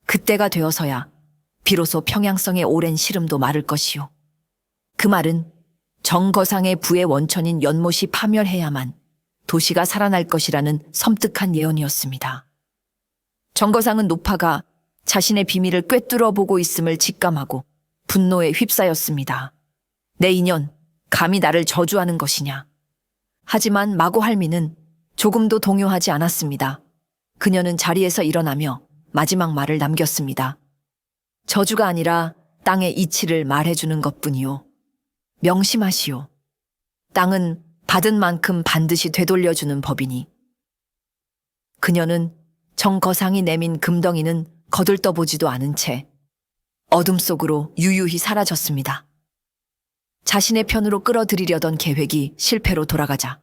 [SPEAKER 2] 그때가 되어서야 비로소 평양성의 오랜 시름도 마를 것이요. 그 말은 정거상의 부의 원천인 연못이 파멸해야만 도시가 살아날 것이라는 섬뜩한 예언이었습니다. 정거상은 노파가 자신의 비밀을 꿰뚫어 보고 있음을 직감하고 분노에 휩싸였습니다. 내 인연, 감히 나를 저주하는 것이냐. 하지만 마고 할미는 조금도 동요하지 않았습니다. 그녀는 자리에서 일어나며 마지막 말을 남겼습니다. 저주가 아니라 땅의 이치를 말해주는 것뿐이요. 명심하시오. 땅은 받은 만큼 반드시 되돌려주는 법이니. 그녀는 정거상이 내민 금덩이는 거들떠보지도 않은 채 어둠 속으로 유유히 사라졌습니다. 자신의 편으로 끌어들이려던 계획이 실패로 돌아가자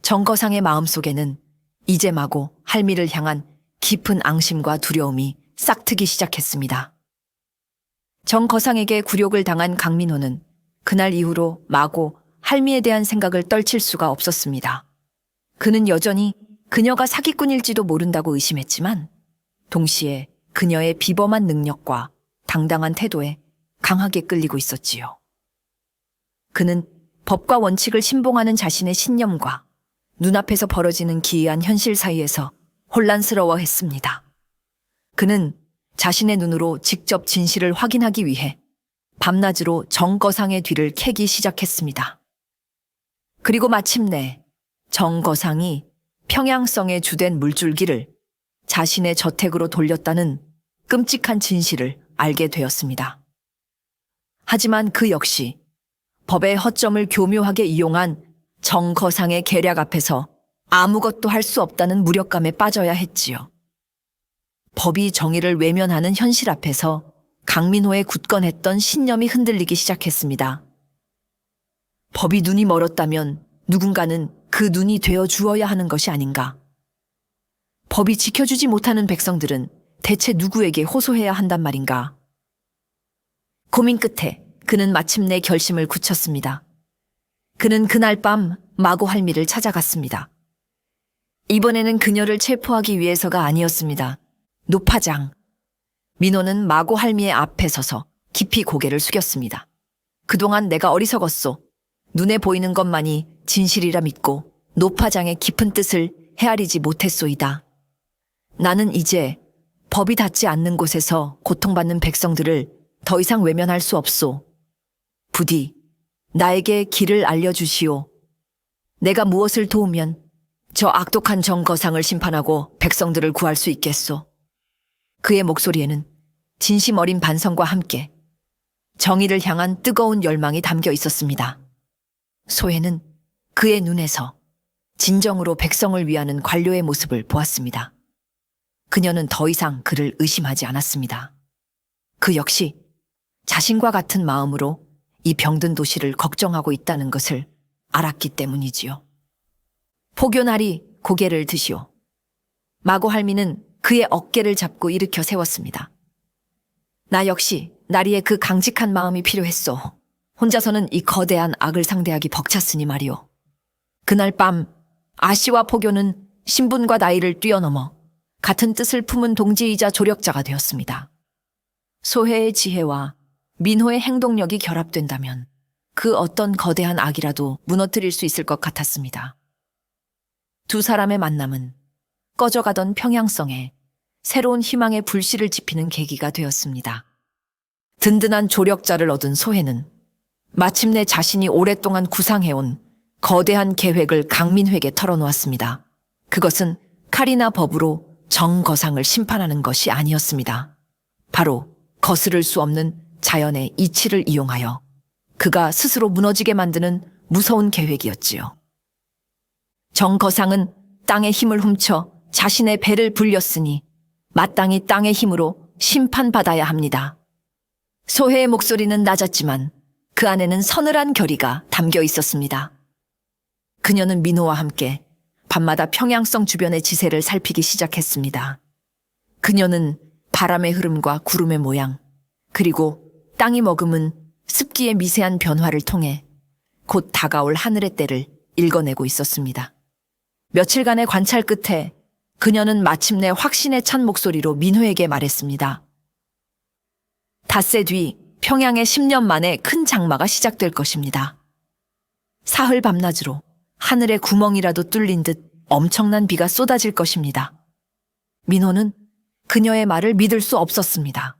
[SPEAKER 2] 정거상의 마음속에는 이제 마고 할미를 향한 깊은 앙심과 두려움이 싹트기 시작했습니다. 정거상에게 굴욕을 당한 강민호는 그날 이후로 마고 할미에 대한 생각을 떨칠 수가 없었습니다. 그는 여전히 그녀가 사기꾼일지도 모른다고 의심했지만 동시에 그녀의 비범한 능력과 당당한 태도에 강하게 끌리고 있었지요. 그는 법과 원칙을 신봉하는 자신의 신념과 눈앞에서 벌어지는 기이한 현실 사이에서 혼란스러워했습니다. 그는 자신의 눈으로 직접 진실을 확인하기 위해 밤낮으로 정거상의 뒤를 캐기 시작했습니다. 그리고 마침내 정거상이 평양성의 주된 물줄기를 자신의 저택으로 돌렸다는 끔찍한 진실을 알게 되었습니다. 하지만 그 역시 법의 허점을 교묘하게 이용한 정거상의 계략 앞에서 아무것도 할 수 없다는 무력감에 빠져야 했지요. 법이 정의를 외면하는 현실 앞에서 강민호의 굳건했던 신념이 흔들리기 시작했습니다. 법이 눈이 멀었다면 누군가는 그 눈이 되어 주어야 하는 것이 아닌가. 법이 지켜주지 못하는 백성들은 대체 누구에게 호소해야 한단 말인가. 고민 끝에 그는 마침내 결심을 굳혔습니다. 그는 그날 밤 마고 할미를 찾아갔습니다. 이번에는 그녀를 체포하기 위해서가 아니었습니다. 노파장. 민호는 마고 할미의 앞에 서서 깊이 고개를 숙였습니다. 그동안 내가 어리석었소. 눈에 보이는 것만이 진실이라 믿고 노파장의 깊은 뜻을 헤아리지 못했소이다. 나는 이제 법이 닿지 않는 곳에서 고통받는 백성들을 더 이상 외면할 수 없소. 부디 나에게 길을 알려주시오. 내가 무엇을 도우면 저 악독한 정거상을 심판하고 백성들을 구할 수 있겠소. 그의 목소리에는 진심 어린 반성과 함께 정의를 향한 뜨거운 열망이 담겨 있었습니다. 소혜는 그의 눈에서 진정으로 백성을 위하는 관료의 모습을 보았습니다. 그녀는 더 이상 그를 의심하지 않았습니다. 그 역시 자신과 같은 마음으로 이 병든 도시를 걱정하고 있다는 것을 알았기 때문이지요. 포교나리 고개를 드시오. 마고 할미는 그의 어깨를 잡고 일으켜 세웠습니다. 나 역시 나리의 그 강직한 마음이 필요했소. 혼자서는 이 거대한 악을 상대하기 벅찼으니 말이오. 그날 밤 아씨와 포교는 신분과 나이를 뛰어넘어 같은 뜻을 품은 동지이자 조력자가 되었습니다. 소혜의 지혜와 민호의 행동력이 결합된다면 그 어떤 거대한 악이라도 무너뜨릴 수 있을 것 같았습니다. 두 사람의 만남은 꺼져가던 평양성에 새로운 희망의 불씨를 지피는 계기가 되었습니다. 든든한 조력자를 얻은 소혜는 마침내 자신이 오랫동안 구상해온 거대한 계획을 강민회에게 털어놓았습니다. 그것은 칼이나 법으로 정거상을 심판하는 것이 아니었습니다. 바로 거스를 수 없는 자연의 이치를 이용하여 그가 스스로 무너지게 만드는 무서운 계획이었지요. 정거상은 땅의 힘을 훔쳐 자신의 배를 불렸으니 마땅히 땅의 힘으로 심판받아야 합니다. 소혜의 목소리는 낮았지만 그 안에는 서늘한 결의가 담겨 있었습니다. 그녀는 민호와 함께 밤마다 평양성 주변의 지세를 살피기 시작했습니다. 그녀는 바람의 흐름과 구름의 모양, 그리고 땅이 머금은 습기의 미세한 변화를 통해 곧 다가올 하늘의 때를 읽어내고 있었습니다. 며칠간의 관찰 끝에 그녀는 마침내 확신에 찬 목소리로 민호에게 말했습니다. 닷새 뒤 평양에 10년 만에 큰 장마가 시작될 것입니다. 사흘 밤낮으로 하늘의 구멍이라도 뚫린 듯 엄청난 비가 쏟아질 것입니다. 민호는 그녀의 말을 믿을 수 없었습니다.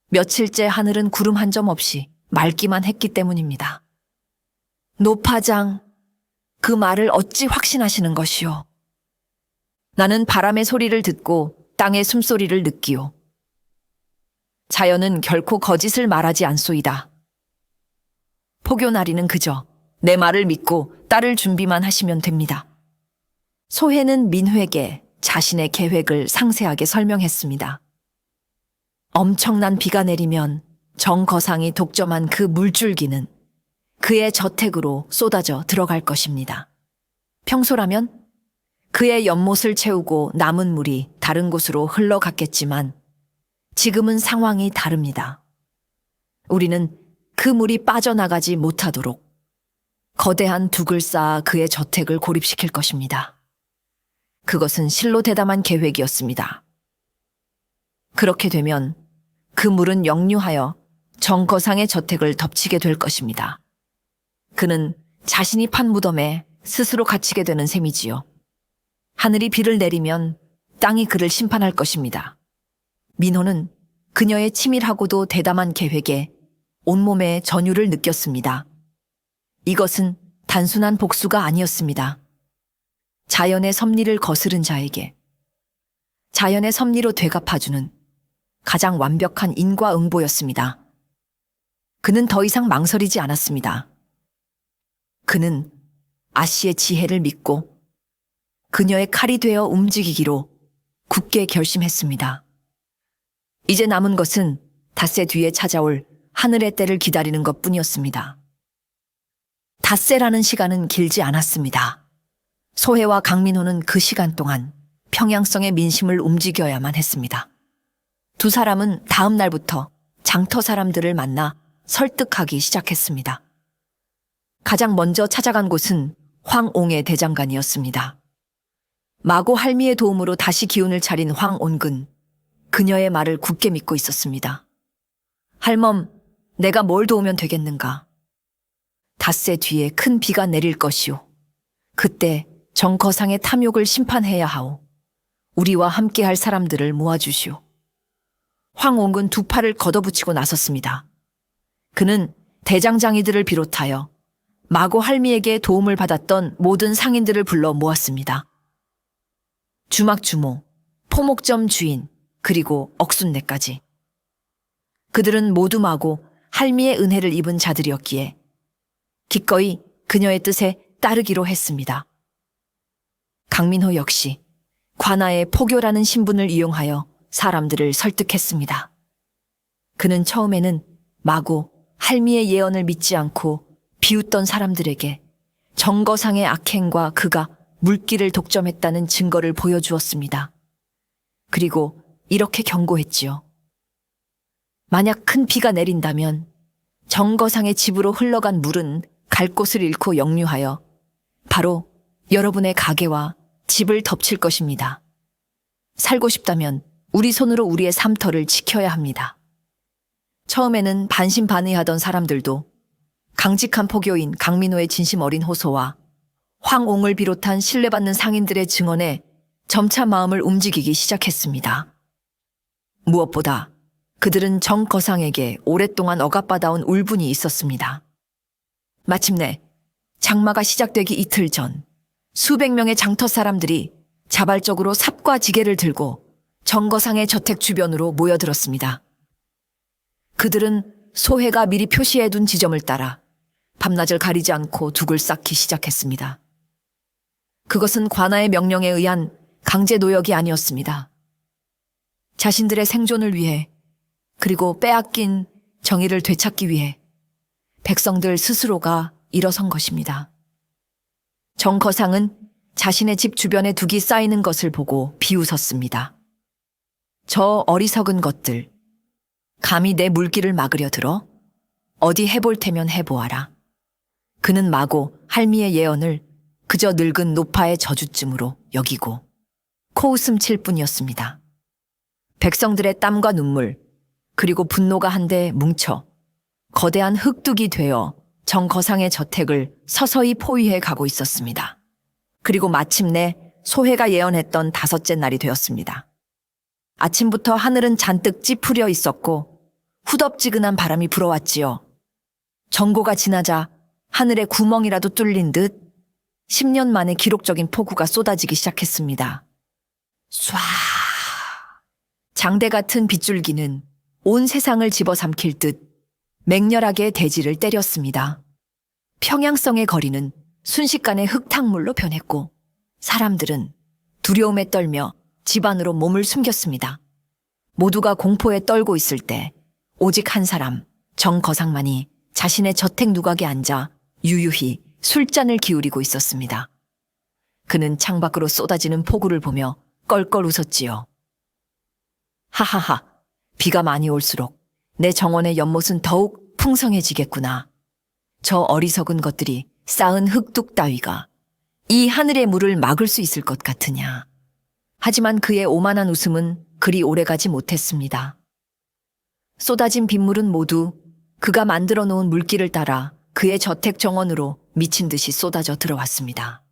[SPEAKER 2] 며칠째 하늘은 구름 한 점 없이 맑기만 했기 때문입니다. 노파장, 그 말을 어찌 확신하시는 것이오? 나는 바람의 소리를 듣고 땅의 숨소리를 느끼오. 자연은 결코 거짓을 말하지 않소이다. 포교나리는 그저 내 말을 믿고 따를 준비만 하시면 됩니다. 소혜는 민회에게 자신의 계획을 상세하게 설명했습니다. 엄청난 비가 내리면 정거상이 독점한 그 물줄기는 그의 저택으로 쏟아져 들어갈 것입니다. 평소라면 그의 연못을 채우고 남은 물이 다른 곳으로 흘러갔겠지만 지금은 상황이 다릅니다. 우리는 그 물이 빠져나가지 못하도록 거대한 둑을 쌓아 그의 저택을 고립시킬 것입니다. 그것은 실로 대담한 계획이었습니다. 그렇게 되면 그 물은 역류하여 정거상의 저택을 덮치게 될 것입니다. 그는 자신이 판 무덤에 스스로 갇히게 되는 셈이지요. 하늘이 비를 내리면 땅이 그를 심판할 것입니다. 민호는 그녀의 치밀하고도 대담한 계획에 온몸에 전율을 느꼈습니다. 이것은 단순한 복수가 아니었습니다. 자연의 섭리를 거스른 자에게 자연의 섭리로 되갚아주는 가장 완벽한 인과응보였습니다. 그는 더 이상 망설이지 않았습니다. 그는 아씨의 지혜를 믿고 그녀의 칼이 되어 움직이기로 굳게 결심했습니다. 이제 남은 것은 닷새 뒤에 찾아올 하늘의 때를 기다리는 것뿐이었습니다. 닷새라는 시간은 길지 않았습니다. 소혜와 강민호는 그 시간 동안 평양성의 민심을 움직여야만 했습니다. 두 사람은 다음 날부터 장터 사람들을 만나 설득하기 시작했습니다. 가장 먼저 찾아간 곳은 황옹의 대장간이었습니다. 마고 할미의 도움으로 다시 기운을 차린 황온근, 그녀의 말을 굳게 믿고 있었습니다. 할멈, 내가 뭘 도우면 되겠는가? 닷새 뒤에 큰 비가 내릴 것이오. 그때 정거상의 탐욕을 심판해야 하오. 우리와 함께할 사람들을 모아주시오. 황옹은 두 팔을 걷어붙이고 나섰습니다. 그는 대장장이들을 비롯하여 마고 할미에게 도움을 받았던 모든 상인들을 불러 모았습니다. 주막주모, 포목점 주인, 그리고 억순네까지. 그들은 모두 마고 할미의 은혜를 입은 자들이었기에 기꺼이 그녀의 뜻에 따르기로 했습니다. 강민호 역시 관아의 포교라는 신분을 이용하여 사람들을 설득했습니다. 그는 처음에는 마고 할미의 예언을 믿지 않고 비웃던 사람들에게 정거상의 악행과 그가 물기를 독점했다는 증거를 보여주었습니다. 그리고 이렇게 경고했지요. 만약 큰 비가 내린다면 정거상의 집으로 흘러간 물은 갈 곳을 잃고 역류하여 바로 여러분의 가게와 집을 덮칠 것입니다. 살고 싶다면 우리 손으로 우리의 삶터를 지켜야 합니다. 처음에는 반신반의하던 사람들도 강직한 포교인 강민호의 진심 어린 호소와 황옹을 비롯한 신뢰받는 상인들의 증언에 점차 마음을 움직이기 시작했습니다. 무엇보다 그들은 정거상에게 오랫동안 억압받아온 울분이 있었습니다. 마침내 장마가 시작되기 이틀 전 수백 명의 장터 사람들이 자발적으로 삽과 지게를 들고 정거상의 저택 주변으로 모여들었습니다. 그들은 소해가 미리 표시해둔 지점을 따라 밤낮을 가리지 않고 둑을 쌓기 시작했습니다. 그것은 관아의 명령에 의한 강제 노역이 아니었습니다. 자신들의 생존을 위해 그리고 빼앗긴 정의를 되찾기 위해 백성들 스스로가 일어선 것입니다. 정거상은 자신의 집 주변에 둑이 쌓이는 것을 보고 비웃었습니다. 저 어리석은 것들, 감히 내 물길을 막으려 들어? 어디 해볼 테면 해보아라. 그는 마고 할미의 예언을 그저 늙은 노파의 저주쯤으로 여기고 코웃음 칠 뿐이었습니다. 백성들의 땀과 눈물, 그리고 분노가 한데 뭉쳐 거대한 흙둑이 되어 정거상의 저택을 서서히 포위해 가고 있었습니다. 그리고 마침내 소해가 예언했던 5째 날이 되었습니다. 아침부터 하늘은 잔뜩 찌푸려 있었고 후덥지근한 바람이 불어왔지요. 정고가 지나자 하늘에 구멍이라도 뚫린 듯 10년 만에 기록적인 폭우가 쏟아지기 시작했습니다. 쏴! 장대 같은 빗줄기는 온 세상을 집어삼킬 듯 맹렬하게 대지를 때렸습니다. 평양성의 거리는 순식간에 흙탕물로 변했고 사람들은 두려움에 떨며 집 안으로 몸을 숨겼습니다. 모두가 공포에 떨고 있을 때 오직 한 사람, 정거상만이 자신의 저택 누각에 앉아 유유히 술잔을 기울이고 있었습니다. 그는 창밖으로 쏟아지는 폭우를 보며 껄껄 웃었지요. 하하하, 비가 많이 올수록 내 정원의 연못은 더욱 풍성해지겠구나. 저 어리석은 것들이 쌓은 흙둑 따위가 이 하늘의 물을 막을 수 있을 것 같으냐. 하지만 그의 오만한 웃음은 그리 오래가지 못했습니다. 쏟아진 빗물은 모두 그가 만들어 놓은 물길을 따라 그의 저택 정원으로 미친 듯이 쏟아져 들어왔습니다.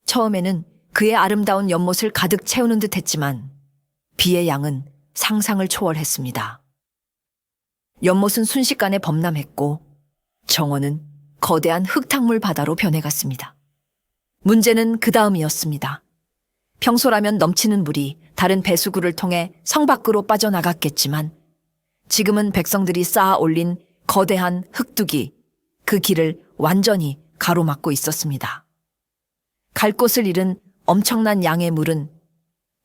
[SPEAKER 2] 처음에는 그의 아름다운 연못을 가득 채우는 듯 했지만 비의 양은 상상을 초월했습니다. 연못은 순식간에 범람했고 정원은 거대한 흙탕물 바다로 변해갔습니다. 문제는 그 다음이었습니다. 평소라면 넘치는 물이 다른 배수구를 통해 성 밖으로 빠져나갔겠지만 지금은 백성들이 쌓아 올린 거대한 흙둑이 그 길을 완전히 가로막고 있었습니다. 갈 곳을 잃은 엄청난 양의 물은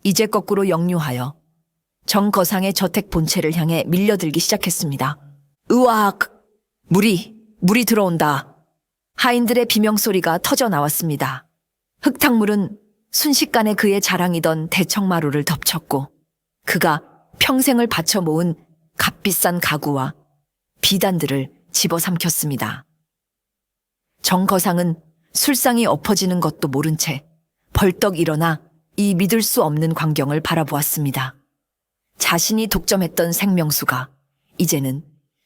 [SPEAKER 2] 이제 거꾸로 역류하여 정거상의 저택 본체를 향해 밀려들기 시작했습니다. 으악! 물이 들어온다. 하인들의 비명소리가 터져 나왔습니다. 흙탕물은 순식간에 그의 자랑이던 대청마루를 덮쳤고 그가 평생을 바쳐 모은 값비싼 가구와 비단들을 집어삼켰습니다. 정거상은 술상이 엎어지는 것도 모른 채 벌떡 일어나 이 믿을 수 없는 광경을 바라보았습니다. 자신이 독점했던 생명수가 이제는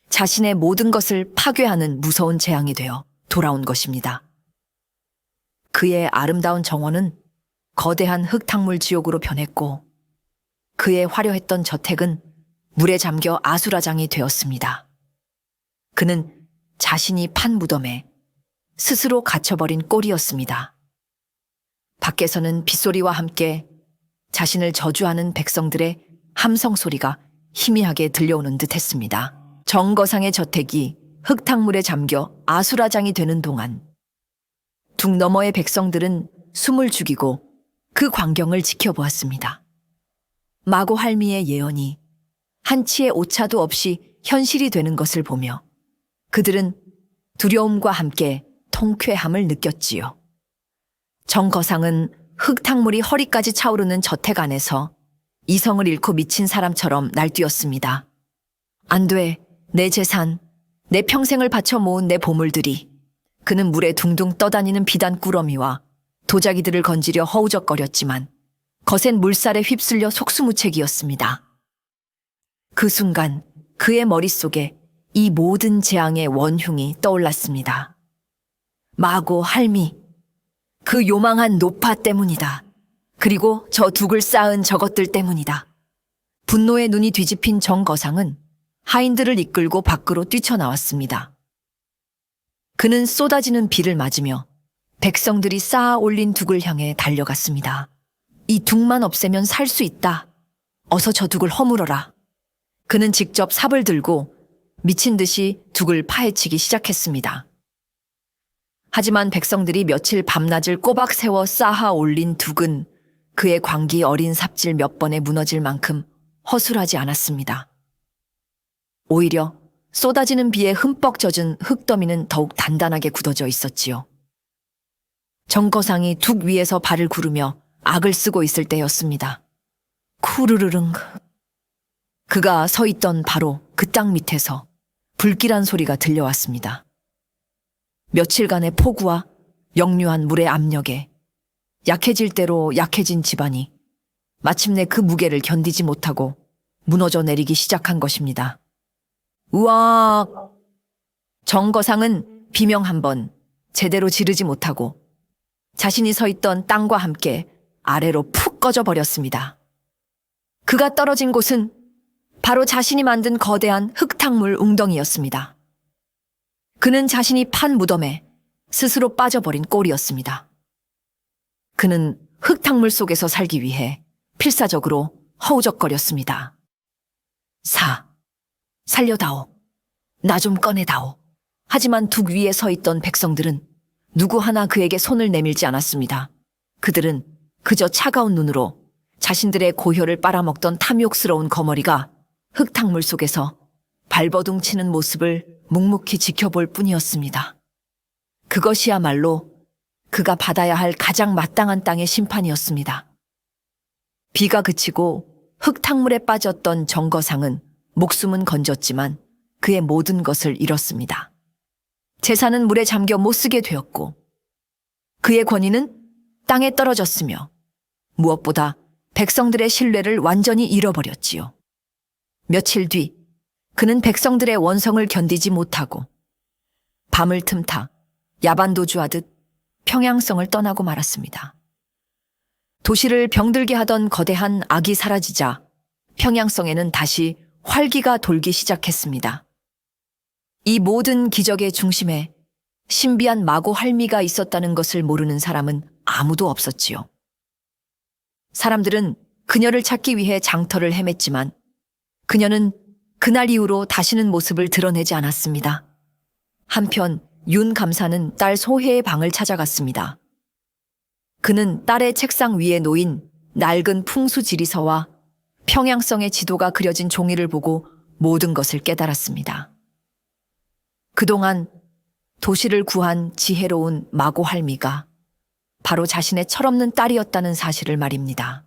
[SPEAKER 2] 자신의 모든 것을 파괴하는 무서운 재앙이 되어 돌아온 것입니다. 그의 아름다운 정원은 거대한 흙탕물 지옥으로 변했고 그의 화려했던 저택은 물에 잠겨 아수라장이 되었습니다. 그는 자신이 판 무덤에 스스로 갇혀버린 꼴이었습니다. 밖에서는 빗소리와 함께 자신을 저주하는 백성들의 함성 소리가 희미하게 들려오는 듯 했습니다. 정거상의 저택이 흙탕물에 잠겨 아수라장이 되는 동안 둑 너머의 백성들은 숨을 죽이고 그 광경을 지켜보았습니다. 마고 할미의 예언이 한치의 오차도 없이 현실이 되는 것을 보며 그들은 두려움과 함께 통쾌함을 느꼈지요. 정거상은 흙탕물이 허리까지 차오르는 저택 안에서 이성을 잃고 미친 사람처럼 날뛰었습니다. 안 돼, 내 재산, 내 평생을 바쳐 모은 내 보물들이. 그는 물에 둥둥 떠다니는 비단 꾸러미와 도자기들을 건지려 허우적거렸지만 거센 물살에 휩쓸려 속수무책이었습니다. 그 순간 그의 머릿속에 이 모든 재앙의 원흉이 떠올랐습니다. 마고 할미, 그 요망한 노파 때문이다. 그리고 저 둑을 쌓은 저것들 때문이다. 분노에 눈이 뒤집힌 정거상은 하인들을 이끌고 밖으로 뛰쳐나왔습니다. 그는 쏟아지는 비를 맞으며 백성들이 쌓아 올린 둑을 향해 달려갔습니다. 이 둑만 없애면 살 수 있다. 어서 저 둑을 허물어라. 그는 직접 삽을 들고 미친 듯이 둑을 파헤치기 시작했습니다. 하지만 백성들이 며칠 밤낮을 꼬박 세워 쌓아 올린 둑은 그의 광기 어린 삽질 몇 번에 무너질 만큼 허술하지 않았습니다. 오히려 쏟아지는 비에 흠뻑 젖은 흙더미는 더욱 단단하게 굳어져 있었지요. 정거상이 둑 위에서 발을 구르며 악을 쓰고 있을 때였습니다. 쿠르르릉. 그가 서 있던 바로 그 땅 밑에서 불길한 소리가 들려왔습니다. 며칠간의 폭우와 역류한 물의 압력에 약해질 대로 약해진 집안이 마침내 그 무게를 견디지 못하고 무너져 내리기 시작한 것입니다. 우악! 정거상은 비명 한 번 제대로 지르지 못하고 자신이 서 있던 땅과 함께 아래로 푹 꺼져 버렸습니다. 그가 떨어진 곳은 바로 자신이 만든 거대한 흙탕물 웅덩이였습니다. 그는 자신이 판 무덤에 스스로 빠져버린 꼴이었습니다. 그는 흙탕물 속에서 살기 위해 필사적으로 허우적거렸습니다. 살려다오. 나 좀 꺼내다오. 하지만 둑 위에 서 있던 백성들은 누구 하나 그에게 손을 내밀지 않았습니다. 그들은 그저 차가운 눈으로 자신들의 고혈을 빨아먹던 탐욕스러운 거머리가 흙탕물 속에서 발버둥 치는 모습을 묵묵히 지켜볼 뿐이었습니다. 그것이야말로 그가 받아야 할 가장 마땅한 땅의 심판이었습니다. 비가 그치고 흙탕물에 빠졌던 정거상은 목숨은 건졌지만 그의 모든 것을 잃었습니다. 재산은 물에 잠겨 못쓰게 되었고 그의 권위는 땅에 떨어졌으며 무엇보다 백성들의 신뢰를 완전히 잃어버렸지요. 며칠 뒤 그는 백성들의 원성을 견디지 못하고 밤을 틈타 야반도주하듯 평양성을 떠나고 말았습니다. 도시를 병들게 하던 거대한 악이 사라지자 평양성에는 다시 활기가 돌기 시작했습니다. 이 모든 기적의 중심에 신비한 마고 할미가 있었다는 것을 모르는 사람은 아무도 없었지요. 사람들은 그녀를 찾기 위해 장터를 헤맸지만 그녀는 그날 이후로 다시는 모습을 드러내지 않았습니다. 한편 윤 감사는 딸 소혜의 방을 찾아갔습니다. 그는 딸의 책상 위에 놓인 낡은 풍수지리서와 평양성의 지도가 그려진 종이를 보고 모든 것을 깨달았습니다. 그동안 도시를 구한 지혜로운 마고 할미가 바로 자신의 철없는 딸이었다는 사실을 말입니다.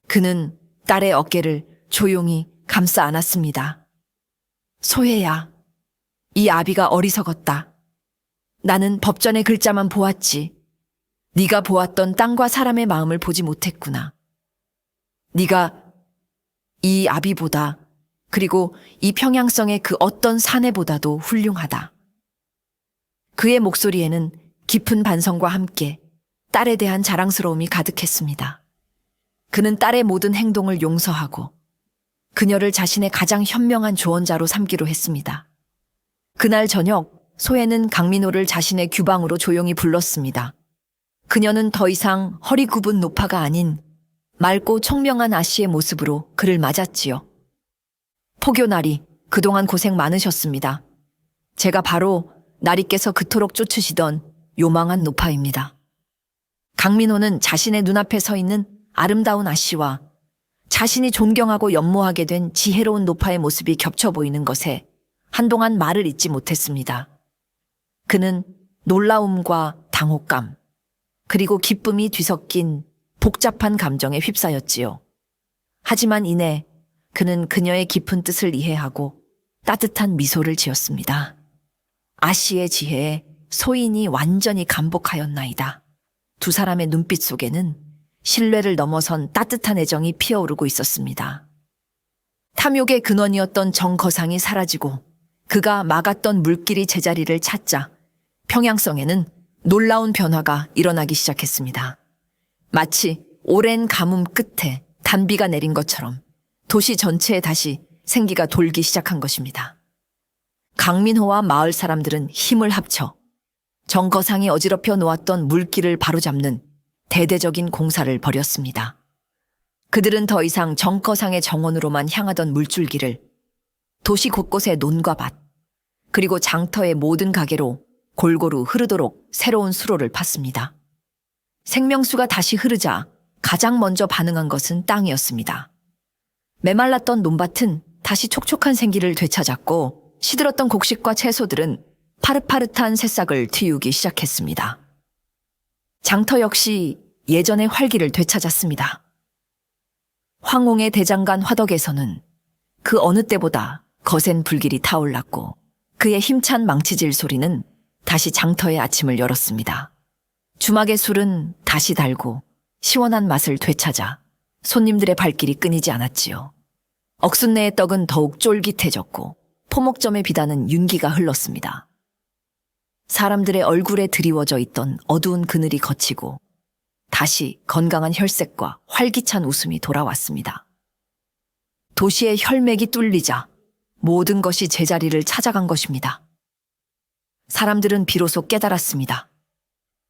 [SPEAKER 2] 그는 딸의 어깨를 조용히 감싸 안았습니다. 소혜야, 이 아비가 어리석었다. 나는 법전의 글자만 보았지. 네가 보았던 땅과 사람의 마음을 보지 못했구나. 네가 이 아비보다 그리고 이 평양성의 그 어떤 사내보다도 훌륭하다. 그의 목소리에는 깊은 반성과 함께 딸에 대한 자랑스러움이 가득했습니다. 그는 딸의 모든 행동을 용서하고 그녀를 자신의 가장 현명한 조언자로 삼기로 했습니다. 그날 저녁 소혜는 강민호를 자신의 규방으로 조용히 불렀습니다. 그녀는 더 이상 허리 굽은 노파가 아닌 맑고 총명한 아씨의 모습으로 그를 맞았지요. 포교나리, 그동안 고생 많으셨습니다. 제가 바로 나리께서 그토록 쫓으시던 요망한 노파입니다. 강민호는 자신의 눈앞에 서 있는 아름다운 아씨와 자신이 존경하고 연모하게 된 지혜로운 노파의 모습이 겹쳐 보이는 것에 한동안 말을 잇지 못했습니다. 그는 놀라움과 당혹감, 그리고 기쁨이 뒤섞인 복잡한 감정에 휩싸였지요. 하지만 이내 그는 그녀의 깊은 뜻을 이해하고 따뜻한 미소를 지었습니다. 아씨의 지혜에 소인이 완전히 감복하였나이다. 두 사람의 눈빛 속에는 신뢰를 넘어선 따뜻한 애정이 피어오르고 있었습니다. 탐욕의 근원이었던 정거상이 사라지고 그가 막았던 물길이 제자리를 찾자 평양성에는 놀라운 변화가 일어나기 시작했습니다. 마치 오랜 가뭄 끝에 단비가 내린 것처럼 도시 전체에 다시 생기가 돌기 시작한 것입니다. 강민호와 마을 사람들은 힘을 합쳐 정거상이 어지럽혀 놓았던 물길을 바로잡는 대대적인 공사를 벌였습니다. 그들은 더 이상 정거상의 정원으로만 향하던 물줄기를 도시 곳곳의 논과 밭, 그리고 장터의 모든 가게로 골고루 흐르도록 새로운 수로를 팠습니다. 생명수가 다시 흐르자 가장 먼저 반응한 것은 땅이었습니다. 메말랐던 논밭은 다시 촉촉한 생기를 되찾았고 시들었던 곡식과 채소들은 파릇파릇한 새싹을 틔우기 시작했습니다. 장터 역시 예전의 활기를 되찾았습니다. 황홍의 대장간 화덕에서는 그 어느 때보다 거센 불길이 타올랐고 그의 힘찬 망치질 소리는 다시 장터의 아침을 열었습니다. 주막의 술은 다시 달고 시원한 맛을 되찾아 손님들의 발길이 끊이지 않았지요. 억순내의 떡은 더욱 쫄깃해졌고 포목점의 비단은 윤기가 흘렀습니다. 사람들의 얼굴에 드리워져 있던 어두운 그늘이 걷히고 다시 건강한 혈색과 활기찬 웃음이 돌아왔습니다. 도시의 혈맥이 뚫리자 모든 것이 제자리를 찾아간 것입니다. 사람들은 비로소 깨달았습니다.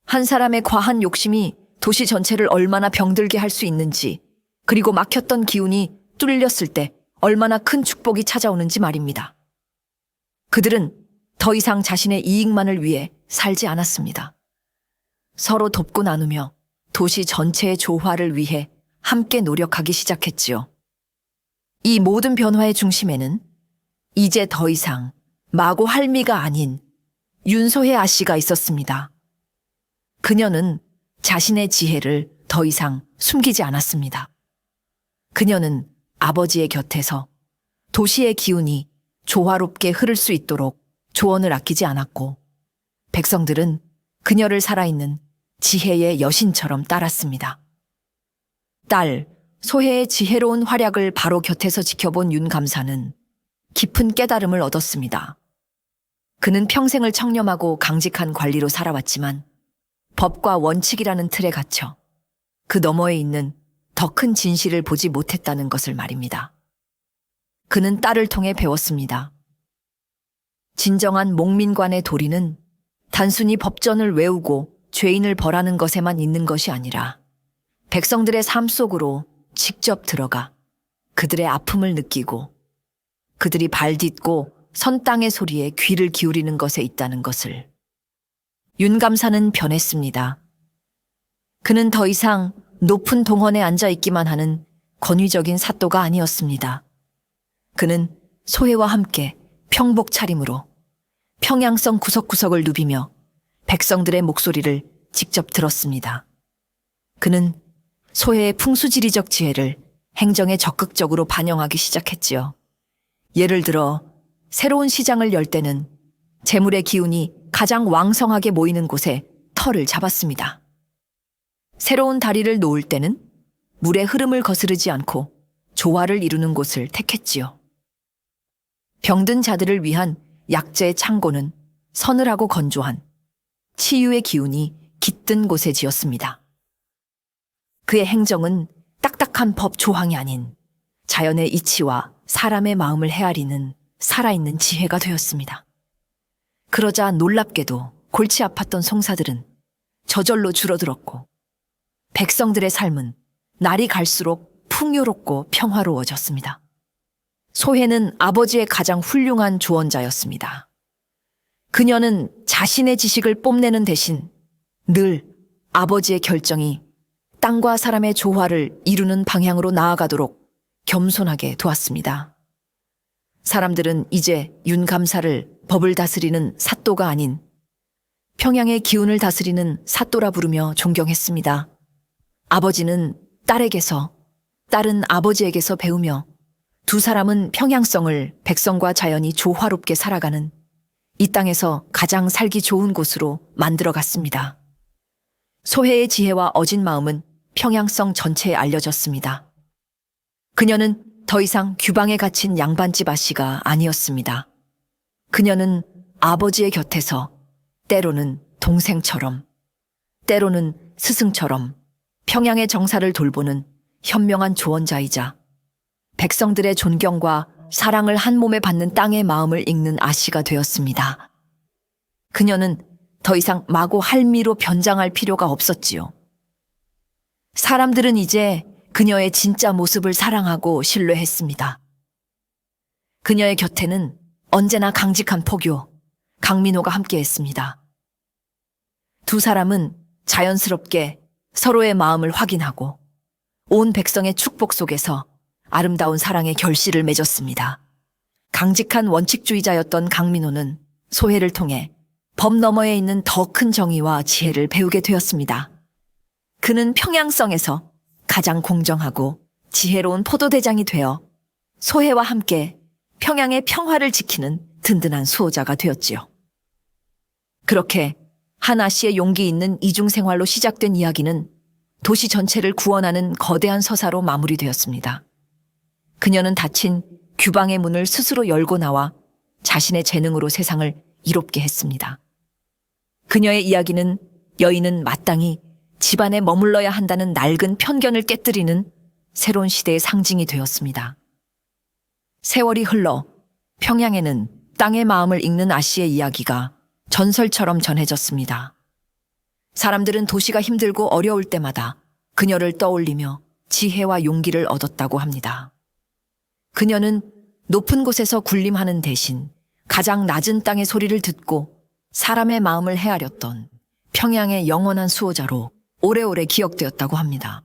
[SPEAKER 2] 한 사람의 과한 욕심이 도시 전체를 얼마나 병들게 할 수 있는지, 그리고 막혔던 기운이 뚫렸을 때 얼마나 큰 축복이 찾아오는지 말입니다. 그들은 더 이상 자신의 이익만을 위해 살지 않았습니다. 서로 돕고 나누며 도시 전체의 조화를 위해 함께 노력하기 시작했지요. 이 모든 변화의 중심에는 이제 더 이상 마고 할미가 아닌 윤소혜 아씨가 있었습니다. 그녀는 자신의 지혜를 더 이상 숨기지 않았습니다. 그녀는 아버지의 곁에서 도시의 기운이 조화롭게 흐를 수 있도록 조언을 아끼지 않았고 백성들은 그녀를 살아있는 지혜의 여신처럼 따랐습니다. 딸 소혜의 지혜로운 활약을 바로 곁에서 지켜본 윤 감사는 깊은 깨달음을 얻었습니다. 그는 평생을 청렴하고 강직한 관리로 살아왔지만 법과 원칙이라는 틀에 갇혀 그 너머에 있는 더 큰 진실을 보지 못했다는 것을 말입니다. 그는 딸을 통해 배웠습니다. 진정한 목민관의 도리는 단순히 법전을 외우고 죄인을 벌하는 것에만 있는 것이 아니라 백성들의 삶 속으로 직접 들어가 그들의 아픔을 느끼고 그들이 발 딛고 선 땅의 소리에 귀를 기울이는 것에 있다는 것을. 윤 감사는 변했습니다. 그는 더 이상 높은 동헌에 앉아있기만 하는 권위적인 사또가 아니었습니다. 그는 소혜와 함께 평복 차림으로 평양성 구석구석을 누비며 백성들의 목소리를 직접 들었습니다. 그는 소혜의 풍수지리적 지혜를 행정에 적극적으로 반영하기 시작했지요. 예를 들어 새로운 시장을 열 때는 재물의 기운이 가장 왕성하게 모이는 곳에 터를 잡았습니다. 새로운 다리를 놓을 때는 물의 흐름을 거스르지 않고 조화를 이루는 곳을 택했지요. 병든 자들을 위한 약재의 창고는 서늘하고 건조한 치유의 기운이 깃든 곳에 지었습니다. 그의 행정은 딱딱한 법 조항이 아닌 자연의 이치와 사람의 마음을 헤아리는 살아있는 지혜가 되었습니다. 그러자 놀랍게도 골치 아팠던 송사들은 저절로 줄어들었고 백성들의 삶은 날이 갈수록 풍요롭고 평화로워졌습니다. 소혜는 아버지의 가장 훌륭한 조언자였습니다. 그녀는 자신의 지식을 뽐내는 대신 늘 아버지의 결정이 땅과 사람의 조화를 이루는 방향으로 나아가도록 겸손하게 도왔습니다. 사람들은 이제 윤 감사를 법을 다스리는 사또가 아닌 평양의 기운을 다스리는 사또라 부르며 존경했습니다. 아버지는 딸에게서, 딸은 아버지에게서 배우며 두 사람은 평양성을 백성과 자연이 조화롭게 살아가는 이 땅에서 가장 살기 좋은 곳으로 만들어갔습니다. 소혜의 지혜와 어진 마음은 평양성 전체에 알려졌습니다. 그녀는 더 이상 규방에 갇힌 양반집 아씨가 아니었습니다. 그녀는 아버지의 곁에서 때로는 동생처럼, 때로는 스승처럼 평양의 정사를 돌보는 현명한 조언자이자 백성들의 존경과 사랑을 한 몸에 받는 땅의 마음을 읽는 아씨가 되었습니다. 그녀는 더 이상 마고 할미로 변장할 필요가 없었지요. 사람들은 이제 그녀의 진짜 모습을 사랑하고 신뢰했습니다. 그녀의 곁에는 언제나 강직한 포교, 강민호가 함께했습니다. 두 사람은 자연스럽게 서로의 마음을 확인하고 온 백성의 축복 속에서 아름다운 사랑의 결실을 맺었습니다. 강직한 원칙주의자였던 강민호는 소혜를 통해 법 너머에 있는 더 큰 정의와 지혜를 배우게 되었습니다. 그는 평양성에서 가장 공정하고 지혜로운 포도대장이 되어 소혜와 함께 평양의 평화를 지키는 든든한 수호자가 되었지요. 그렇게 한 아씨의 용기 있는 이중생활로 시작된 이야기는 도시 전체를 구원하는 거대한 서사로 마무리되었습니다. 그녀는 닫힌 규방의 문을 스스로 열고 나와 자신의 재능으로 세상을 이롭게 했습니다. 그녀의 이야기는 여인은 마땅히 집안에 머물러야 한다는 낡은 편견을 깨뜨리는 새로운 시대의 상징이 되었습니다. 세월이 흘러 평양에는 땅의 마음을 읽는 아씨의 이야기가 전설처럼 전해졌습니다. 사람들은 도시가 힘들고 어려울 때마다 그녀를 떠올리며 지혜와 용기를 얻었다고 합니다. 그녀는 높은 곳에서 군림하는 대신 가장 낮은 땅의 소리를 듣고 사람의 마음을 헤아렸던 평양의 영원한 수호자로 오래오래 기억되었다고 합니다.